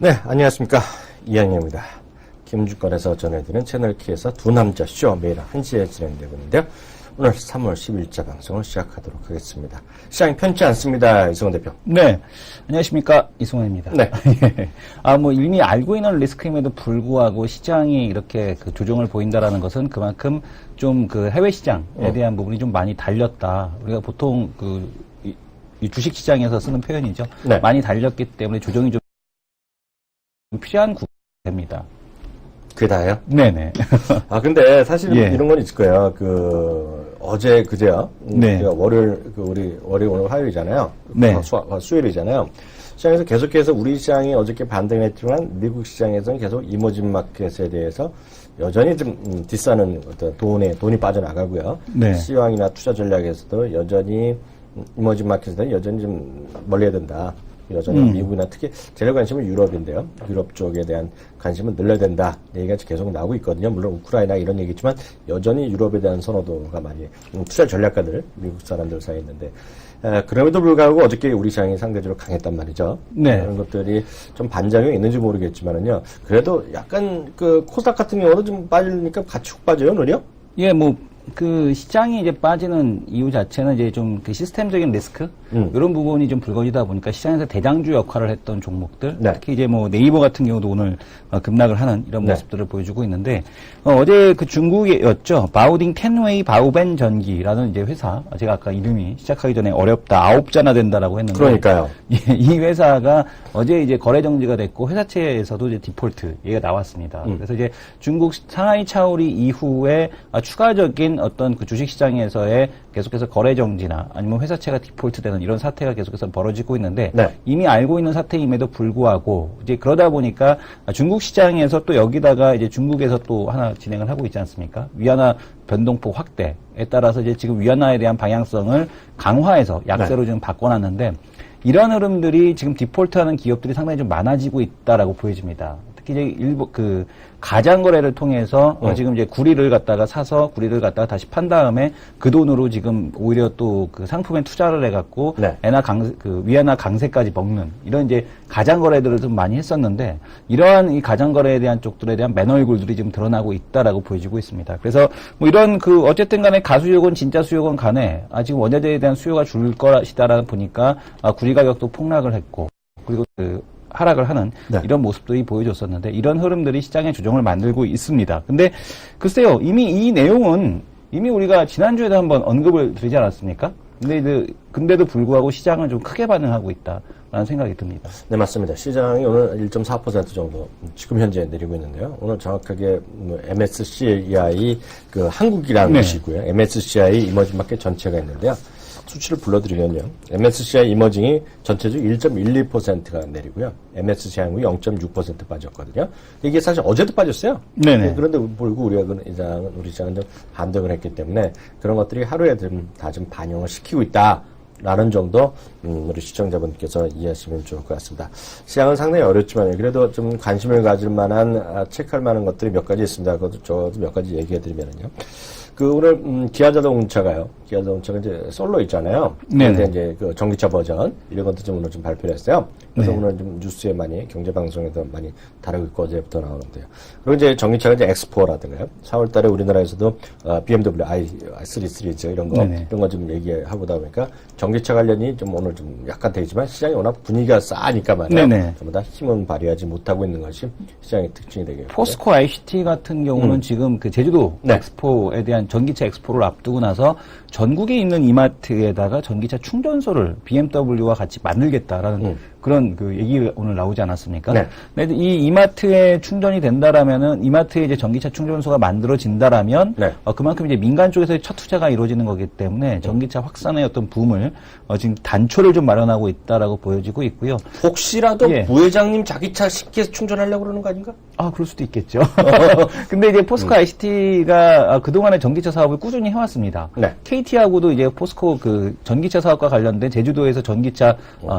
네, 안녕하십니까. 이한영입니다. 김주권에서 전해드리는 채널키에서 두 남자 쇼 매일 1시에 진행되고 있는데요. 오늘 3월 10일자 방송을 시작하도록 하겠습니다. 시장이 편치 않습니다. 이승원 대표. 네. 안녕하십니까. 이승원입니다. 네. 이미 알고 있는 리스크임에도 불구하고 시장이 이렇게 그 조정을 보인다라는 것은 그만큼 좀 그 해외 시장에 대한 부분이 좀 많이 달렸다. 우리가 보통 이 주식 시장에서 쓰는 표현이죠. 네. 많이 달렸기 때문에 조정이 좀 필요한 구간입니다. 그게 다예요? 네네. 근데 사실 예. 이런 건 있을 거예요. 어제, 그제요. 네. 월요일, 월요일 오늘 화요일이잖아요. 네. 수요일이잖아요. 시장에서 계속해서 우리 시장이 어저께 반등을 했지만 미국 시장에서는 계속 이머징 마켓에 대해서 여전히 좀 뒷사는 어떤 돈이 빠져나가고요. 네. 시황이나 투자 전략에서도 여전히 이머징 마켓에서 여전히 좀 멀리해야 된다. 여전히 미국이나 특히 제일 관심은 유럽인데요. 유럽 쪽에 대한 관심은 늘려야 된다. 얘기가 계속 나오고 있거든요. 물론 우크라이나 이런 얘기지만 여전히 유럽에 대한 선호도가 많이 투자 전략가들 미국 사람들 사이에 있는데 그럼에도 불구하고 어저께 우리 시장이 상대적으로 강했단 말이죠. 네. 그런 것들이 좀 반작용이 있는지 모르겠지만은요. 그래도 약간 그 코스닥 같은 경우는 좀 빠지니까 같이 훅 빠져요, 오늘요? 예, 그 시장이 이제 빠지는 이유 자체는 이제 좀 그 시스템적인 리스크 이런 부분이 좀 불거지다 보니까 시장에서 대장주 역할을 했던 종목들 네. 특히 이제 네이버 같은 경우도 오늘 급락을 하는 이런 네. 모습들을 보여주고 있는데 어제 그 중국이었죠. 바오딩 텐웨이 바오벤 전기라는 이제 회사 제가 아까 이름이 시작하기 전에 어렵다 9자나 된다라고 했는데 그러니까요. 이 회사가 어제 이제 거래 정지가 됐고 회사채에서도 이제 디폴트 얘기가 나왔습니다. 그래서 이제 중국 상하이 차오리 이후에 추가적인 어떤 그 주식시장에서의 계속해서 거래 정지나 아니면 회사채가 디폴트되는 이런 사태가 계속해서 벌어지고 있는데 네. 이미 알고 있는 사태임에도 불구하고 이제 그러다 보니까 중국 시장에서 또 여기다가 이제 중국에서 또 하나 진행을 하고 있지 않습니까? 위안화 변동폭 확대에 따라서 이제 지금 위안화에 대한 방향성을 강화해서 약세로 지금 바꿔놨는데 이런 흐름들이 지금 디폴트하는 기업들이 상당히 좀 많아지고 있다라고 보여집니다. 특히 이제 그 가장 거래를 통해서 지금 이제 구리를 갖다가 사서 구리를 갖다가 다시 판 다음에 그 돈으로 지금 오히려 또 그 상품에 투자를 해갖고 네. 위안화 강세까지 먹는 이런 이제 가장 거래들을 좀 많이 했었는데 이러한 이 가장 거래에 대한 쪽들에 대한 맨 얼굴들이 지금 드러나고 있다라고 보여지고 있습니다. 그래서 이런 가수요건 진짜 수요건 간에 지금 원자재에 대한 수요가 줄 것이다라는 보니까 구리 가격도 폭락을 했고 그리고 하락을 하는 네. 이런 모습들이 보여줬었는데 이런 흐름들이 시장의 조정을 만들고 있습니다. 근데 글쎄요, 이미 이 내용은 이미 우리가 지난주에도 한번 언급을 드리지 않았습니까? 근데도 불구하고 시장은 좀 크게 반응하고 있다라는 생각이 듭니다. 네, 맞습니다. 시장이 오늘 1.4% 정도 지금 현재 내리고 있는데요. 오늘 정확하게 MSCI 한국이라는 네. 것이고요. MSCI 이머징 마켓 전체가 있는데요. 수치를 불러드리면요. MSCI 이머징이 전체적으로 1.12%가 내리고요. MSCI 한국이 0.6% 빠졌거든요. 이게 사실 어제도 빠졌어요. 네네. 그런데 불구 우리 시장은 좀 반등을 했기 때문에 그런 것들이 하루에 다 좀 반영을 시키고 있다. 라는 정도 우리 시청자분께서 이해하시면 좋을 것 같습니다. 시장은 상당히 어렵지만 그래도 좀 관심을 가질 만한 체크할 만한 것들이 몇 가지 있습니다. 그것도 저도 몇 가지 얘기해드리면요. 오늘 기아자동차가요. 기아자동차가 이제 솔로 있잖아요. 네네. 이제 전기차 버전 이런 것도 좀 오늘 좀 발표를 했어요. 그래서 네. 오늘 좀 뉴스에 많이 경제 방송에도 많이 다루고 있고 어제부터 나오는데요. 그리고 이제 전기차가 이제 X4라든가요. 4월달에 우리나라에서도 BMW i3 시리즈 이런 거 좀 얘기하고다 보니까 전기차 관련이 좀 오늘 좀 약간 되지만 시장이 워낙 분위기가 싸니까 말이에요. 전부 다 힘은 발휘하지 못하고 있는 것이 시장의 특징이 되겠고요. 포스코 ICT 같은 경우는 지금 그 제주도 네. 엑스포에 대한 전기차 엑스포를 앞두고 나서 전국에 있는 이마트에다가 전기차 충전소를 BMW와 같이 만들겠다라는 그런 얘기가 오늘 나오지 않았습니까? 네. 근데 이 이마트에 충전이 된다라면은 이마트에 이제 전기차 충전소가 만들어진다라면 네. 그만큼 이제 민간 쪽에서의 첫 투자가 이루어지는 거기 때문에 전기차 확산의 어떤 붐을 지금 단초를 좀 마련하고 있다라고 보여지고 있고요. 혹시라도 예. 부회장님 자기 차 쉽게 충전하려고 그러는 거 아닌가? 그럴 수도 있겠죠. 근데 이제 포스코 ICT가 그동안의 전기차 사업을 꾸준히 해왔습니다. 네. KT하고도 이제 포스코 전기차 사업과 관련된 제주도에서 전기차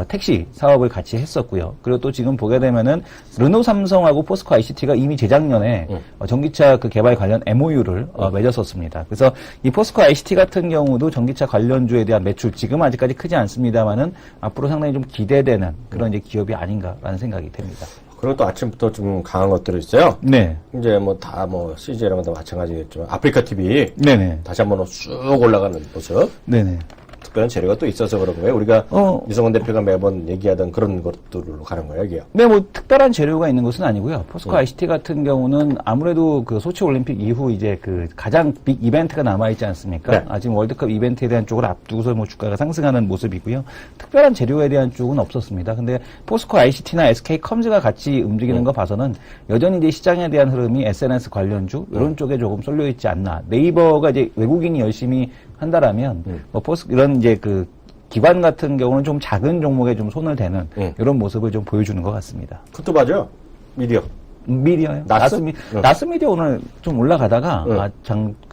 택시 사업을 같이 했었고요. 그리고 또 지금 보게 되면은 르노 삼성하고 포스코 ICT가 이미 재작년에 전기차 개발 관련 MOU를 맺었었습니다. 그래서 이 포스코 ICT 같은 경우도 전기차 관련주에 대한 매출 지금 아직까지 크지 않습니다만은 앞으로 상당히 좀 기대되는 그런 이제 기업이 아닌가라는 생각이 됩니다. 그리고 또 아침부터 좀 강한 것들이 있어요. 네. 이제 뭐 다 뭐 CJ랑 것도 마찬가지겠지만 아프리카 TV 네네. 다시 한번 쭉 올라가는 모습. 네네. 특별한 재료가 또 있어서 그런 거예요. 우리가 이성원 대표가 매번 얘기하던 그런 것들로 가는 거예요, 이게요. 네, 뭐 특별한 재료가 있는 것은 아니고요. 포스코 ICT 같은 경우는 아무래도 그 소치 올림픽 이후 이제 그 가장 빅 이벤트가 남아 있지 않습니까? 네. 아직 월드컵 이벤트에 대한 쪽을 앞두고서 뭐 주가가 상승하는 모습이고요. 특별한 재료에 대한 쪽은 없었습니다. 근데 포스코 ICT나 SK컴즈가 같이 움직이는 거 봐서는 여전히 이제 시장에 대한 흐름이 SNS 관련주 이런 쪽에 조금 쏠려 있지 않나. 네이버가 이제 외국인이 열심히 한다라면 뭐 이런 이제 그 기관 같은 경우는 좀 작은 종목에 좀 손을 대는 이런 모습을 좀 보여주는 것 같습니다. 그것도 맞아요. 미디어. 미디어요? 나스? 나스 미디어 오늘 좀 올라가다가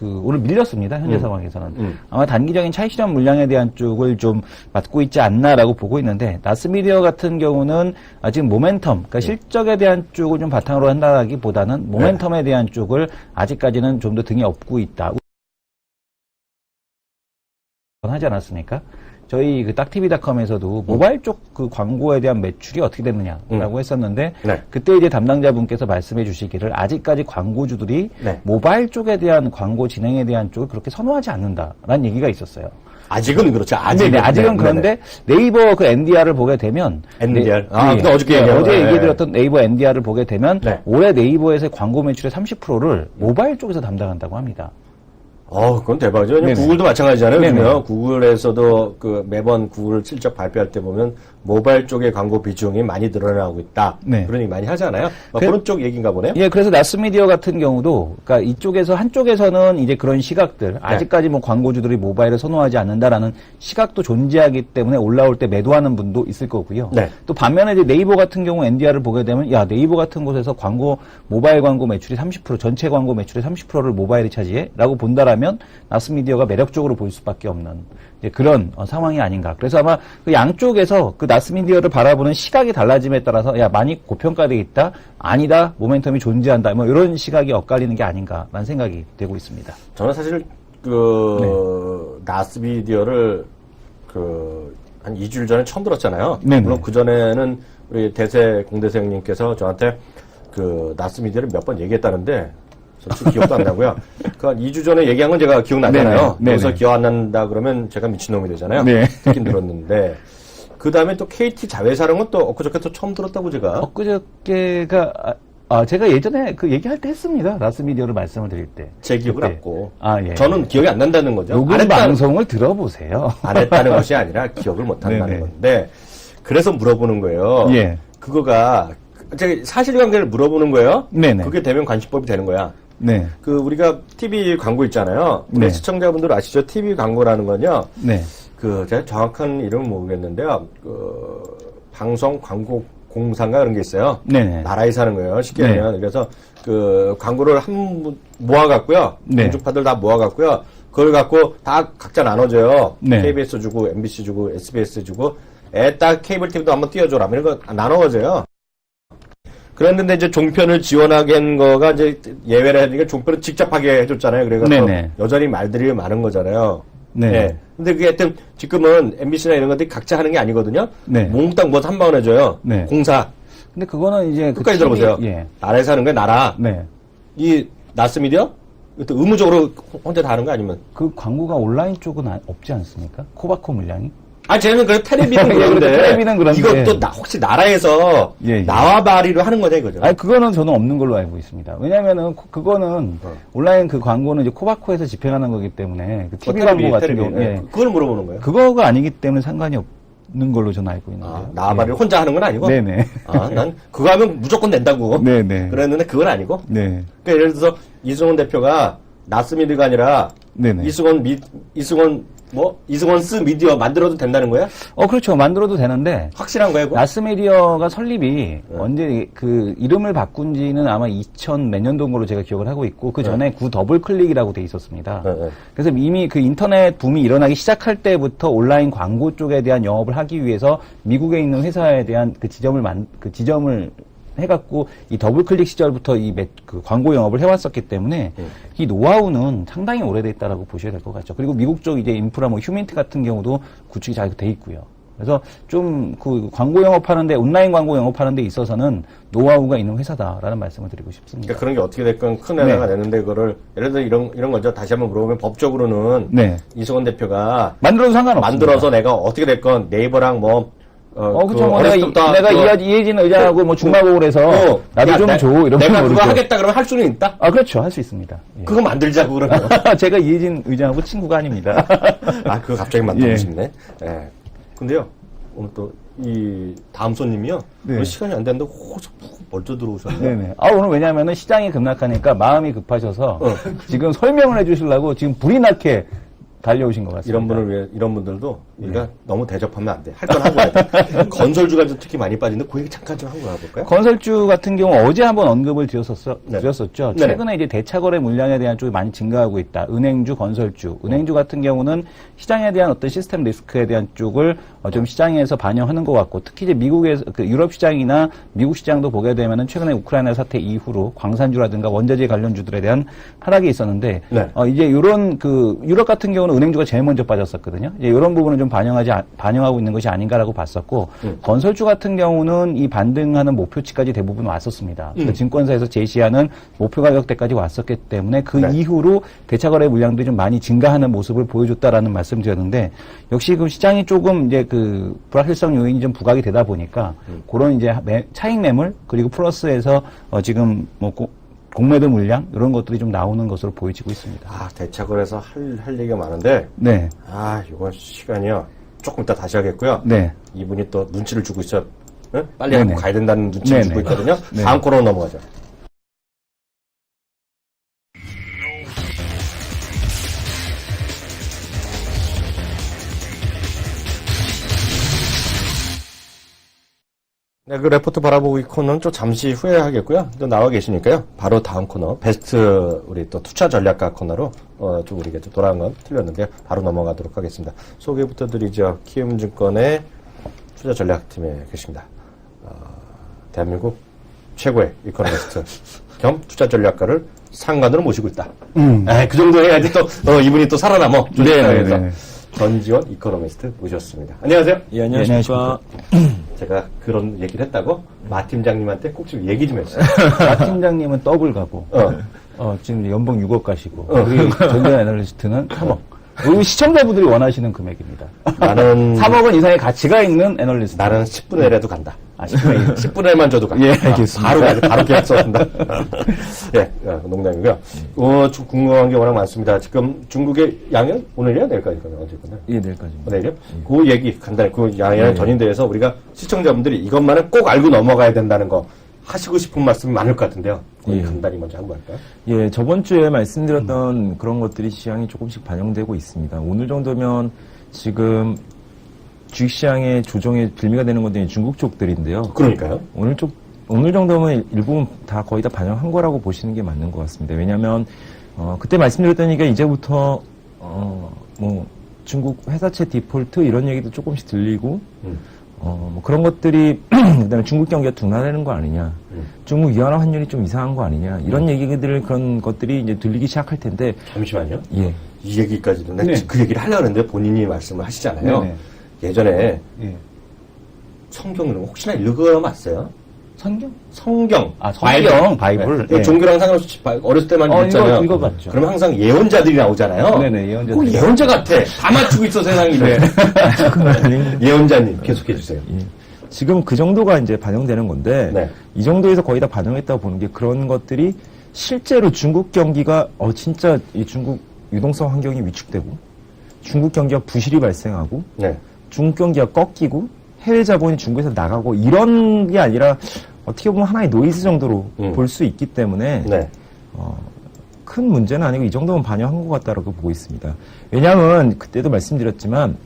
오늘 밀렸습니다. 현재 상황에서는. 아마 단기적인 차익 실현 물량에 대한 쪽을 좀 맡고 있지 않나라고 보고 있는데 나스 미디어 같은 경우는 지금 모멘텀, 그러니까 실적에 대한 쪽을 좀 바탕으로 한다기보다는 모멘텀에 대한 쪽을 아직까지는 좀 더 등에 업고 있다. 하지 않았습니까? 저희 그 딱TV닷컴에서도 모바일 쪽 그 광고에 대한 매출이 어떻게 됐느냐라고 했었는데 네. 그때 이제 담당자분께서 말씀해 주시기를 아직까지 광고주들이 네. 모바일 쪽에 대한 광고 진행에 대한 쪽을 그렇게 선호하지 않는다라는 얘기가 있었어요. 아직은 그렇죠. 아직은. 네, 아직은 그런데 네이버 그 NDR을 보게 되면 NDR. 네, 어저께 어제 얘기해드렸던 네이버 NDR을 보게 되면 네. 올해 네이버에서의 광고 매출의 30%를 모바일 쪽에서 담당한다고 합니다. 그건 대박이죠. 네네. 구글도 마찬가지잖아요. 네네. 요즘요. 구글에서도 그 매번 구글 실적 발표할 때 보면 모바일 쪽의 광고 비중이 많이 늘어나고 있다. 네. 그런 얘기 많이 하잖아요. 그런 쪽 얘기인가 보네요. 예, 그래서 나스미디어 같은 경우도, 그러니까 이쪽에서, 한쪽에서는 이제 그런 시각들, 아직까지 뭐 광고주들이 모바일을 선호하지 않는다라는 시각도 존재하기 때문에 올라올 때 매도하는 분도 있을 거고요. 네. 또 반면에 이제 네이버 같은 경우 NDR을 보게 되면, 야, 네이버 같은 곳에서 모바일 광고 매출이 30%, 전체 광고 매출의 30%를 모바일이 차지해? 라고 본다라면, 나스미디어가 매력적으로 보일 수밖에 없는, 이제 그런 상황이 아닌가. 그래서 아마 그 양쪽에서 그 나스미디어를 바라보는 시각이 달라짐에 따라서 야 많이 고평가돼 있다, 아니다, 모멘텀이 존재한다, 뭐 이런 시각이 엇갈리는 게 아닌가라는 생각이 되고 있습니다. 저는 사실 나스미디어를 한 2주일 전에 처음 들었잖아요. 네네. 물론 그 전에는 우리 공대세 형님께서 저한테 나스미디어를 몇 번 얘기했다는데. 솔직히 기억도 안 나고요. 그 2주 전에 얘기한 건 제가 기억나잖아요. 네네. 그래서 네네. 기억 안 난다 그러면 제가 미친놈이 되잖아요. 네. 듣긴 들었는데. 그 다음에 또 KT 자회사라는 건 또 엊그저께 또 처음 들었다고 제가. 엊그저께가, 제가 예전에 그 얘기할 때 했습니다. 나스미디어를 말씀을 드릴 때. 제 기억을 그때. 안고. 예. 저는 기억이 안 난다는 거죠. 녹음 방송을 들어보세요. 안 했다는 것이 아니라 기억을 못 한다는 네네. 건데. 그래서 물어보는 거예요. 예. 그거가, 제가 사실관계를 물어보는 거예요. 네네. 그게 되면 관심법이 되는 거야. 네. 우리가 TV 광고 있잖아요. 우리 네. 시청자분들 아시죠? TV 광고라는 건요. 네. 제가 정확한 이름은 모르겠는데요. 방송 광고 공사인가 그런 게 있어요. 네네. 나라에서 하는 거예요. 쉽게 네. 하면. 그래서 광고를 모아갖고요. 네. 공중파들 다 모아갖고요. 그걸 갖고 다 각자 나눠줘요. 네. KBS 주고, MBC 주고, SBS 주고, 딱 케이블 TV도 한번 띄워줘라. 이런 거 나눠줘요. 그랬는데 이제 종편을 지원하게 한 거가 이제 예외라 하니까 종편을 직접 하게 해줬잖아요. 그래가지고 네네. 여전히 말들이 많은 거잖아요. 네. 네. 근데 그게 하여튼 지금은 MBC나 이런 것들이 각자 하는 게 아니거든요. 네. 몽땅 뭐 한 번 해줘요. 네. 공사. 근데 그거는 이제 끝까지 들어보세요. 예. 나라에서 하는 거야, 나라. 네. 이 나스미디어? 또 의무적으로 혼자 다 하는 거 아니면? 그 광고가 온라인 쪽은 없지 않습니까? 코바코 물량이? 쟤는 텔레비는 그런데. 텔레비는 그런데. 이것도 혹시 나라에서 예. 나와 바리로 하는 거냐 이거죠. 그거는 저는 없는 걸로 알고 있습니다. 왜냐면은 그거는 온라인 그 광고는 이제 코바코에서 집행하는 거기 때문에 그 TV 광고 같은 경우 예. 그걸 물어보는 거예요. 그거가 아니기 때문에 상관이 없는 걸로 저는 알고 있는데요. 나와 바리를 혼자 하는 건 아니고? 네네. 난 그거 하면 무조건 낸다고. 네네. 그랬는데 그건 아니고? 네. 그러니까 예를 들어서 이승원 대표가 나스미디어가 아니라 네네. 이승원스 미디어 만들어도 된다는 거야? 그렇죠. 만들어도 되는데 확실한 거야, 그거? 나스미디어가 설립이 언제 그 이름을 바꾼 지는 아마 2000 몇 년도인 걸로 제가 기억을 하고 있고 그 전에 구 더블 클릭이라고 돼 있었습니다. 네. 그래서 이미 그 인터넷 붐이 일어나기 시작할 때부터 온라인 광고 쪽에 대한 영업을 하기 위해서 미국에 있는 회사에 대한 그 지점을 해갖고 이 더블 클릭 시절부터 그 광고 영업을 해왔었기 때문에 이 노하우는 상당히 오래돼 있다라고 보셔야 될 것 같죠. 그리고 미국 쪽 이제 인프라 휴민트 같은 경우도 구축이 잘 돼 있고요. 그래서 좀 그 광고 영업하는데, 온라인 광고 영업하는 데 있어서는 노하우가 있는 회사다라는 말씀을 드리고 싶습니다. 그러니까 그런 게 어떻게 됐건 큰 회사가 되는데 그거를 예를 들어 이런 거죠. 다시 한번 물어보면 법적으로는 네. 이승원 대표가 만들어도 상관없습니다. 만들어서 내가 어떻게 됐건 네이버랑 뭐 그쵸. 뭐 내가 이해진 의장하고 뭐 중마고를 해서 나도 좀 줘. 이런 내가 그거 하겠다 그러면 할 수는 있다? 아, 그렇죠. 할 수 있습니다. 예. 그거 만들자고 그러면. 제가 이해진 의장하고 친구가 아닙니다. 아, 그거 갑자기 만들고 예. 싶네. 예. 근데요, 오늘 또 이 다음 손님이요. 네. 오늘 시간이 안 됐는데 호서 푹 멀쩡 들어오셨네. 네네. 오늘 왜냐면은 시장이 급락하니까 마음이 급하셔서 지금 설명을 해주시려고 지금 불이 나게 달려오신 것 같습니다. 이런 분을 위해, 이런 분들도 우리가 너무 대접하면 안 돼. 할 건 하고 해야 돼. 건설주가 좀 특히 많이 빠지는데 그 얘기 잠깐 좀 하고 가볼까요? 건설주 같은 경우 어제 한번 언급을 드렸었죠. 네. 최근에 이제 대차거래 물량에 대한 쪽이 많이 증가하고 있다. 은행주, 건설주. 은행주 같은 경우는 시장에 대한 어떤 시스템 리스크에 대한 쪽을 좀 시장에서 반영하는 것 같고, 특히 이제 미국에서 그 유럽 시장이나 미국 시장도 보게 되면은 최근에 우크라이나 사태 이후로 광산주라든가 원자재 관련주들에 대한 하락이 있었는데, 네. 이제 이런 그 유럽 같은 경우는 은행주가 제일 먼저 빠졌었거든요. 이제 이런 부분은 좀 반영하고 있는 것이 아닌가라고 봤었고, 건설주 같은 경우는 이 반등하는 목표치까지 대부분 왔었습니다. 그 증권사에서 제시하는 목표 가격대까지 왔었기 때문에 그 네. 이후로 대차거래 물량들이 좀 많이 증가하는 모습을 보여줬다라는 말씀드렸는데, 역시 그 시장이 조금 이제 그 불확실성 요인이 좀 부각이 되다 보니까 그런 이제 차익 매물 그리고 플러스에서 지금 뭐 공매도 물량 이런 것들이 좀 나오는 것으로 보여지고 있습니다. 아, 대차거래에서 할 얘기가 많은데, 네. 이번 시간이요. 조금 이따 다시 하겠고요. 네. 이분이 또 눈치를 주고 있어. 응? 빨리 네네. 하고 가야 된다는 눈치를 네네. 주고 있거든요. 네. 다음 코너로 넘어가죠. 네, 그 레포트 바라보기 코너는 좀 잠시 후에 하겠고요. 또 나와 계시니까요. 바로 다음 코너, 베스트 우리 또 투자 전략가 코너로 좀 우리가 좀 돌아간 건 틀렸는데요. 바로 넘어가도록 하겠습니다. 소개부터 드리죠. 키움증권의 투자 전략팀에 계십니다. 대한민국 최고의 이코노미스트 겸 투자 전략가를 상관으로 모시고 있다. 그 정도 해야지 또 이분이 또 살아남어. 네. 전지원 이코노미스트 모셨습니다. 안녕하세요. 예, 안녕하십니까. 제가 그런 얘기를 했다고 마 팀장님한테 꼭 좀 얘기 좀 해주세요. 마 팀장님은 더블 가고, 지금 연봉 6억 가시고, 우리 전전 애널리스트는 3억. 우리 시청자분들이 원하시는 금액입니다. 나는 3억원 이상의 가치가 있는 애널리스트. 나는 10분의 1에도 간다. 10분의 1. 10분의 1만 줘도 가. 예, 알겠습니다. 바로 가지, 바로 계약 써준다. 예, 농담이고요. 좀 궁금한 게 워낙 많습니다. 지금 중국의 양현? 오늘이야? 내일까지? 언제구나? 예, 내일까지입니다. 내일이요? 그 얘기 간단히, 그 양현 전인대에서 우리가 시청자분들이 이것만은 꼭 알고 넘어가야 된다는 거 하시고 싶은 말씀이 많을 것 같은데요. 예. 간단히 먼저 한번 할까요? 예, 저번 주에 말씀드렸던 그런 것들이 시장이 조금씩 반영되고 있습니다. 오늘 정도면 지금 주식시장의 조정에 빌미가 되는 것들이 중국 쪽들인데요. 그러니까요. 오늘 정도면 일부분 다 거의 다 반영한 거라고 보시는 게 맞는 것 같습니다. 왜냐하면 그때 말씀드렸다니까 이제부터 뭐 중국 회사채 디폴트 이런 얘기도 조금씩 들리고 뭐 그런 것들이 그다음에 중국 경기가 둔화되는 거 아니냐, 중국 위안화 환율이 좀 이상한 거 아니냐 이런 얘기들 그런 것들이 이제 들리기 시작할 텐데. 잠시만요. 예. 이 얘기까지도 네. 그 얘기를 하려고 했는데 본인이 말씀을 하시잖아요. 네네. 예전에 예. 성경 이런 거 혹시나 읽어봤어요? 성경? 성경. 성경, 바이블. 네. 예. 종교랑 상관없이 어렸을 때만 읽잖아요. 읽어봤죠. 그럼 항상 예언자들이 나오잖아요. 네네, 예언자들. 꼭 예언자 같아. 다 맞추고 있어, 세상이. 네. 예언자님, 계속해주세요. 예. 지금 그 정도가 이제 반영되는 건데, 네. 이 정도에서 거의 다 반영했다고 보는 게 그런 것들이 실제로 중국 경기가, 진짜 이 중국 유동성 환경이 위축되고, 중국 경기가 부실이 발생하고, 네. 중국 경기가 꺾이고, 해외 자본이 중국에서 나가고, 이런 게 아니라 어떻게 보면 하나의 노이즈 정도로 볼 수 있기 때문에, 네. 큰 문제는 아니고 이 정도면 반영한 것 같다라고 보고 있습니다. 왜냐하면 그때도 말씀드렸지만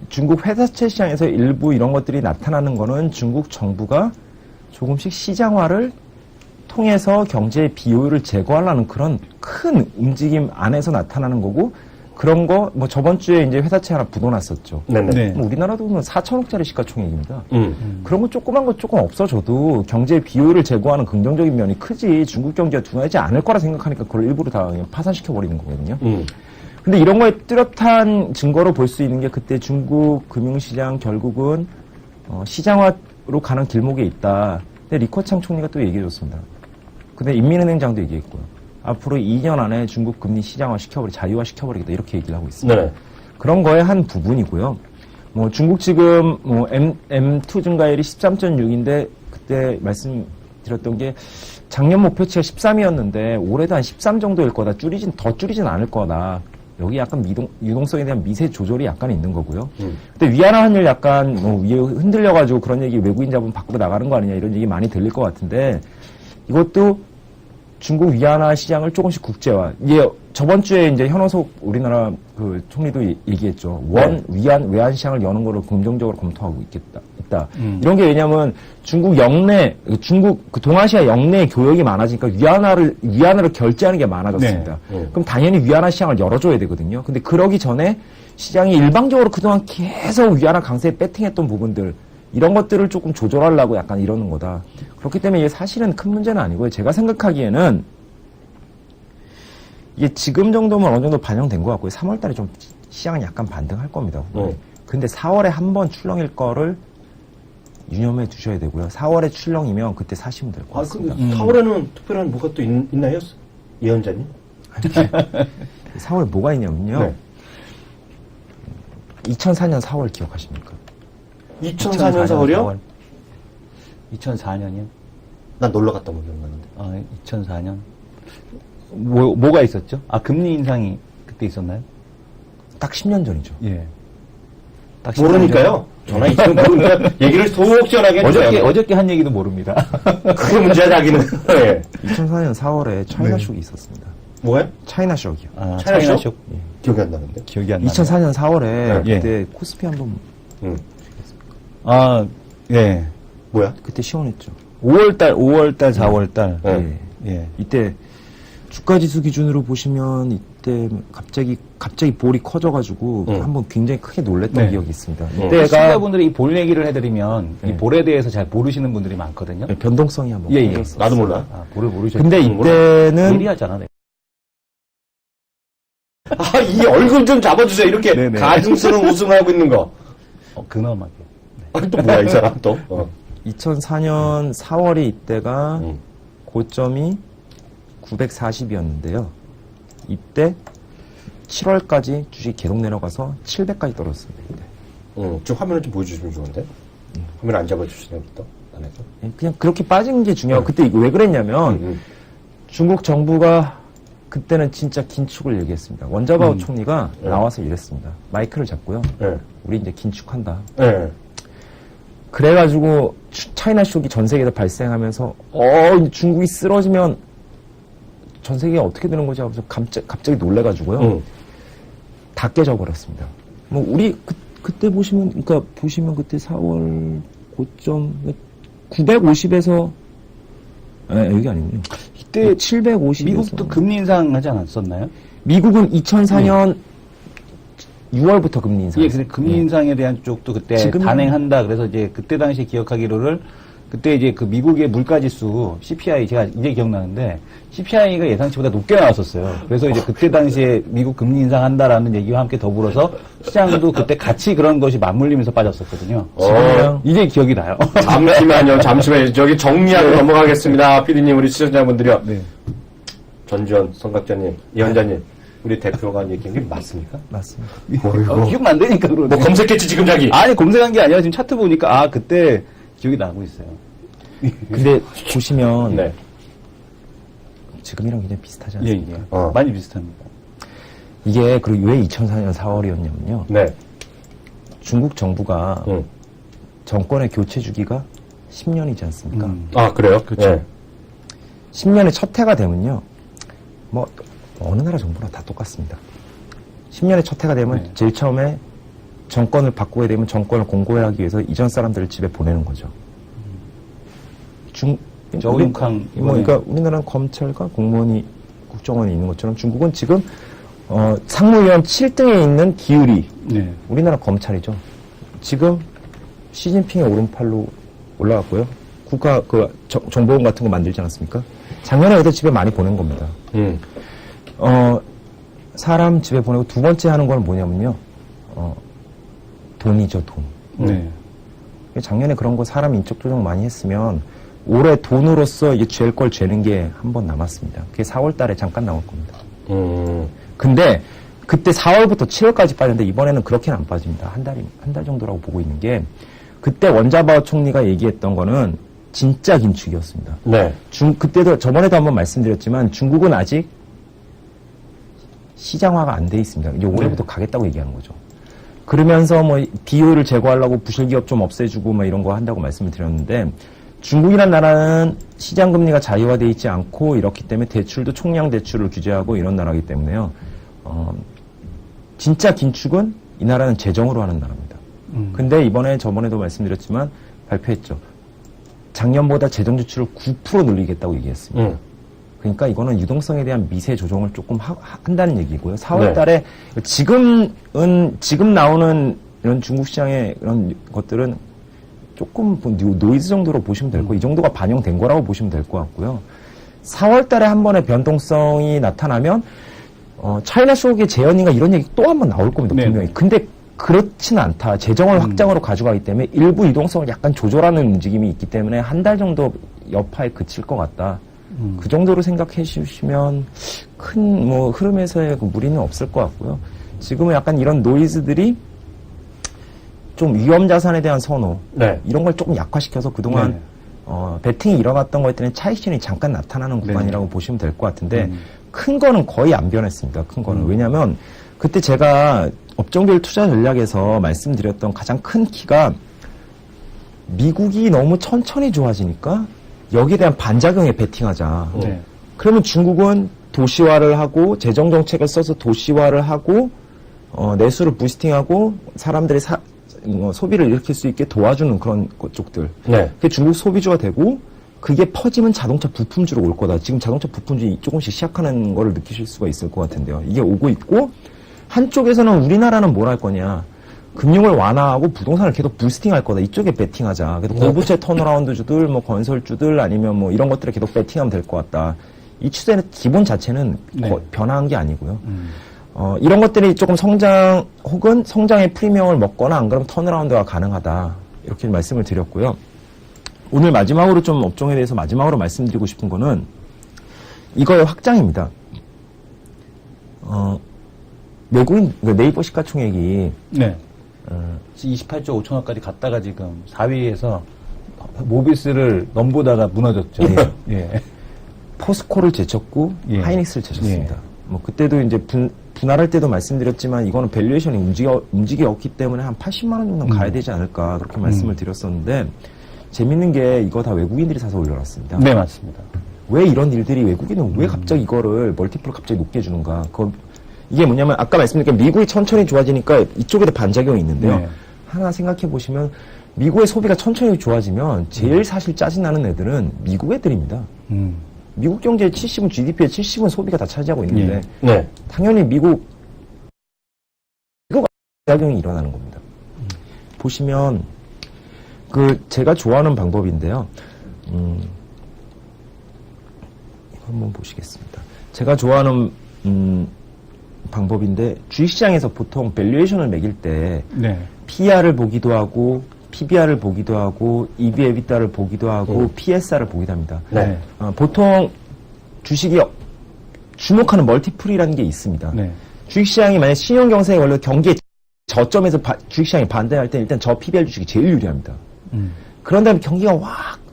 중국 회사채 시장에서 일부 이런 것들이 나타나는 거는 중국 정부가 조금씩 시장화를 통해서 경제의 비효율을 제거하려는 그런 큰 움직임 안에서 나타나는 거고, 그런 거 뭐 저번 주에 이제 회사채 하나 부도났었죠. 네네. 네. 뭐 우리나라도 보면 4천억짜리 시가총액입니다. 음. 그런 거 조그만 거 조금 없어져도 경제 비효율을 제고하는 긍정적인 면이 크지, 중국 경기가 둔화하지 않을 거라 생각하니까 그걸 일부러 다 그냥 파산시켜버리는 거거든요. 근데 이런 거에 뚜렷한 증거로 볼 수 있는 게 그때 중국 금융시장 결국은 시장화로 가는 길목에 있다. 근데 리커창 총리가 또 얘기해줬습니다. 근데 인민은행장도 얘기했고요. 앞으로 2년 안에 중국 금리 시장화 자유화 시켜버리겠다. 이렇게 얘기를 하고 있습니다. 네. 그런 거의 한 부분이고요. 뭐 중국 지금 뭐 M2 증가율이 13.6인데 그때 말씀드렸던 게 작년 목표치가 13이었는데 올해도 한 13 정도일 거다. 더 줄이진 않을 거다. 여기 약간 유동성에 대한 미세 조절이 약간 있는 거고요. 근데 위안화 환율 약간 위에 흔들려가지고 그런 얘기 외국인 자본 밖으로 나가는 거 아니냐 이런 얘기 많이 들릴 것 같은데 이것도 중국 위안화 시장을 조금씩 국제화. 이게 저번 주에 이제 현호석 우리나라 그 총리도 얘기했죠. 외환 시장을 여는 거를 긍정적으로 검토하고 있다. 이런 게 왜냐면 중국 그 동아시아 영내 교역이 많아지니까 위안화를 결제하는 게 많아졌습니다. 그럼 당연히 위안화 시장을 열어줘야 되거든요. 근데 그러기 전에 시장이 일방적으로 그동안 계속 위안화 강세에 배팅했던 부분들 이런 것들을 조금 조절하려고 약간 이러는 거다. 그렇기 때문에 이게 사실은 큰 문제는 아니고요. 제가 생각하기에는 이게 지금 정도면 어느 정도 반영된 것 같고요. 3월 달에 좀 시장은 약간 반등할 겁니다. 근데 4월에 한 번 출렁일 거를 유념해 두셔야 되고요. 4월에 출렁이면 그때 사시면 될 것 같습니다. 4월에는 특별한 뭐가 또 있나요? 예언자님? 4월에 뭐가 있냐면요. 네. 2004년 4월 기억하십니까? 2004년 4월이요? 2004년이요? 난 놀러 갔다 온 기억나는데. 2004년. 뭐가 있었죠? 금리 인상이 그때 있었나요? 딱 10년 전이죠. 예. 딱 모르니까요. 전화 이천 모르니까 얘기를 속 시원하게 해주세요. 어저께 한 얘기도 모릅니다. 그게 문제야, 자기는. 네. 2004년 4월에 차이나쇼크 있었습니다. 뭐야? 차이나쇼크요. 차이나쇼크? 기억이 안 나는데. 기억이 안 나요. 2004년 4월에 예. 그때 코스피 한번 예. 뭐야? 그때 시원했죠. 5월달, 4월달. 네. 예. 이때 주가지수 기준으로 보시면 이때 갑자기 볼이 커져가지고 한번 굉장히 크게 놀랬던 네. 기억이 있습니다. 이때가 이때가 시청자분들이 이 볼 얘기를 해드리면 이 네. 볼에 대해서 잘 모르시는 분들이 많거든요. 변동성이 한번 예, 예. 커졌었어요. 나도 몰라. 볼을 모르셨죠. 근데 이때는 예리하잖아. 네. 이 얼굴 좀 잡아주세요. 이렇게 네네. 가증스러운 웃음을 하고 있는 거. 근엄하게. 또 뭐야, 이 사람 또. 2004년 4월에 이때가 고점이 940이었는데요. 이때 7월까지 주식이 계속 내려가서 700까지 떨어졌습니다. 이때. 좀 화면을 좀 보여주시면 좋은데. 화면 안 잡아주시나요, 또? 안에서. 그냥 그렇게 빠진 게 중요하고 그때 이거 왜 그랬냐면 중국 정부가 그때는 진짜 긴축을 얘기했습니다. 원자바오 총리가 나와서 이랬습니다. 마이크를 잡고요. 네. 우리 이제 긴축한다. 네. 그래가지고 차이나 쇼크 전 세계에서 발생하면서 중국이 쓰러지면 전 세계가 어떻게 되는 거지 하면서 갑자기 놀래가지고요. 다 깨져버렸습니다. 뭐 우리 그때 보시면 그때 4월 고점 950에서 여기 아니군요. 이때 750에서 미국도 금리 인상하지 않았었나요? 미국은 2004년 6월부터 금리 인상. 예, 근데 금리 인상에 대한 쪽도 그때 지금은- 단행한다. 그래서 이제 그때 당시에 기억하기로를 그때 이제 그 미국의 물가지수 CPI 제가 이제 기억나는데 CPI가 예상치보다 높게 나왔었어요. 그래서 이제 그때 당시에 미국 금리 인상한다라는 얘기와 함께 더불어서 시장도 그때 같이 그런 것이 맞물리면서 빠졌었거든요. 이제 기억이 나요. 잠시만요. 저기 정리하고 넘어가겠습니다. 피디님, 우리 시청자분들이요. 네. 전주현, 성각자님, 이현자님, 우리 대표가 얘기한 게 맞습니까? 맞습니다. 기억 안 되니까 그러네. 뭐 검색했지, 지금 자기. 아니 검색한 게 아니라 지금 차트 보니까 그때 기억이 나고 있어요. 근데 보시면 네. 지금이랑 굉장히 비슷하지 예, 않습니까? 예. 많이 비슷합니다. 이게 그리고 왜 2004년 4월이었냐면요. 네. 중국 정부가 응. 정권의 교체 주기가 10년이지 않습니까? 아, 그래요? 그렇죠. 네. 10년의 첫 해가 되면요. 뭐 어느 나라 정부나 다 똑같습니다. 10년의 첫 해가 되면 네. 제일 처음에 정권을 바꾸게 되면 정권을 공고하기 위해서 이전 사람들을 집에 보내는 거죠. 저우융캉 그러니까 우리나라는 검찰과 공무원이 국정원이 있는 것처럼 중국은 지금 상무위원 7등에 있는 기울이 네. 우리나라 검찰이죠. 지금 시진핑의 오른팔로 올라갔고요. 국가 정보원 같은 거 만들지 않았습니까? 작년에 애들 집에 많이 보낸 겁니다. 사람 집에 보내고 두 번째 하는 건 뭐냐면요. 돈이죠, 돈. 네. 작년에 그런 거 사람 인적 조정 많이 했으면 올해 돈으로서 이게 죄일 걸 죄는 게 한 번 남았습니다. 그게 4월 달에 잠깐 나올 겁니다. 근데 그때 4월부터 7월까지 빠졌는데 이번에는 그렇게는 안 빠집니다. 한 달 정도라고 보고 있는 게 그때 원자바오 총리가 얘기했던 거는 진짜 긴축이었습니다. 네. 그때도 저번에도 한번 말씀드렸지만 중국은 아직 시장화가 안 돼 있습니다. 이제 올해부터 가겠다고 얘기하는 거죠. 그러면서 뭐 비효율을 제거하려고 부실기업 좀 없애주고 뭐 이런 거 한다고 말씀을 드렸는데 중국이란 나라는 시장 금리가 자유화돼 있지 않고 이렇기 때문에 대출도 총량 대출을 규제하고 이런 나라이기 때문에요. 진짜 긴축은 이 나라는 재정으로 하는 나라입니다. 근데 저번에도 말씀드렸지만 발표했죠. 작년보다 재정 지출을 9% 늘리겠다고 얘기했습니다. 그러니까 이거는 유동성에 대한 미세 조정을 조금 한다는 얘기고요. 4월 달에 지금 나오는 이런 중국 시장의 이런 것들은 조금 노이즈 정도로 보시면 될 거고, 이 정도가 반영된 거라고 보시면 될 것 같고요. 4월 달에 한 번의 변동성이 나타나면, 차이나 쇼크의 재현인가 이런 얘기 또 한 번 나올 겁니다, 분명히. 근데 그렇지는 않다. 재정을 확장으로 가져가기 때문에 일부 유동성을 약간 조절하는 움직임이 있기 때문에 한 달 정도 여파에 그칠 것 같다. 그 정도로 생각해 주시면 큰 흐름에서의 그 무리는 없을 것 같고요. 지금은 약간 이런 노이즈들이 좀 위험 자산에 대한 선호 이런 걸 조금 약화시켜서 그동안 베팅이 일어났던 거에 대한 차익신이 잠깐 나타나는 구간이라고 보시면 될 것 같은데 큰 거는 거의 안 변했습니다. 큰 거는. 왜냐하면 그때 제가 업종별 투자 전략에서 말씀드렸던 가장 큰 키가 미국이 너무 천천히 좋아지니까 여기에 대한 반작용에 베팅하자. 그러면 중국은 도시화를 하고 재정 정책을 써서 도시화를 하고 내수를 부스팅하고 사람들의 소비를 일으킬 수 있게 도와주는 그런 쪽들. 그게 중국 소비주가 되고 그게 퍼지면 자동차 부품주로 올 거다. 지금 자동차 부품주 조금씩 시작하는 거를 느끼실 수가 있을 것 같은데요. 이게 오고 있고 한쪽에서는 우리나라는 뭘 할 거냐. 금융을 완화하고 부동산을 계속 부스팅할 거다. 이쪽에 베팅하자. 그래서 고부채 턴어라운드주들, 뭐 건설주들 아니면 뭐 이런 것들에 계속 베팅하면 될 것 같다. 이 추세는 기본 자체는 변화한 게 아니고요. 이런 것들이 조금 성장 혹은 성장의 프리미엄을 먹거나 안 그러면 턴어라운드가 가능하다. 이렇게 말씀을 드렸고요. 오늘 마지막으로 좀 업종에 대해서 마지막으로 말씀드리고 싶은 거는 이거의 확장입니다. 외국인 네이버 시가총액이 28조 5천억까지 갔다가 지금 4위에서 모비스를 넘보다가 무너졌죠. 포스코를 제쳤고 하이닉스를 제쳤습니다. 뭐 그때도 이제 분할할 때도 말씀드렸지만 이거는 밸류에이션이 움직였기 때문에 한 80만 원 정도는 가야 되지 않을까 그렇게 말씀을 드렸었는데 재밌는 게 이거 다 외국인들이 사서 올려놨습니다. 네, 맞습니다. 왜 이런 일들이 외국인은 왜 갑자기 이거를 멀티플을 갑자기 높게 주는가? 이게 뭐냐면 아까 말씀드린 게 미국이 천천히 좋아지니까 이쪽에도 반작용이 있는데요. 하나 생각해 보시면 미국의 소비가 천천히 좋아지면 제일 사실 짜증나는 애들은 미국 애들입니다. 미국 경제의 70은 GDP의 70은 소비가 다 차지하고 있는데 당연히 미국 작용이 일어나는 겁니다. 보시면 제가 좋아하는 방법인데요. 이거 한번 보시겠습니다. 제가 좋아하는 방법인데 주식시장에서 보통 밸류에이션을 매길 때 PER을 보기도 하고 PBR을 보기도 하고 EV/EBITDA를 보기도 하고 PSR을 보기도 합니다. 보통 주식이 주목하는 멀티플이라는 게 있습니다. 주식시장이 만약 신용경색이 원래 경기의 저점에서 주식시장이 반대할 때 일단 저 PBR 주식이 제일 유리합니다. 그런 다음에 경기가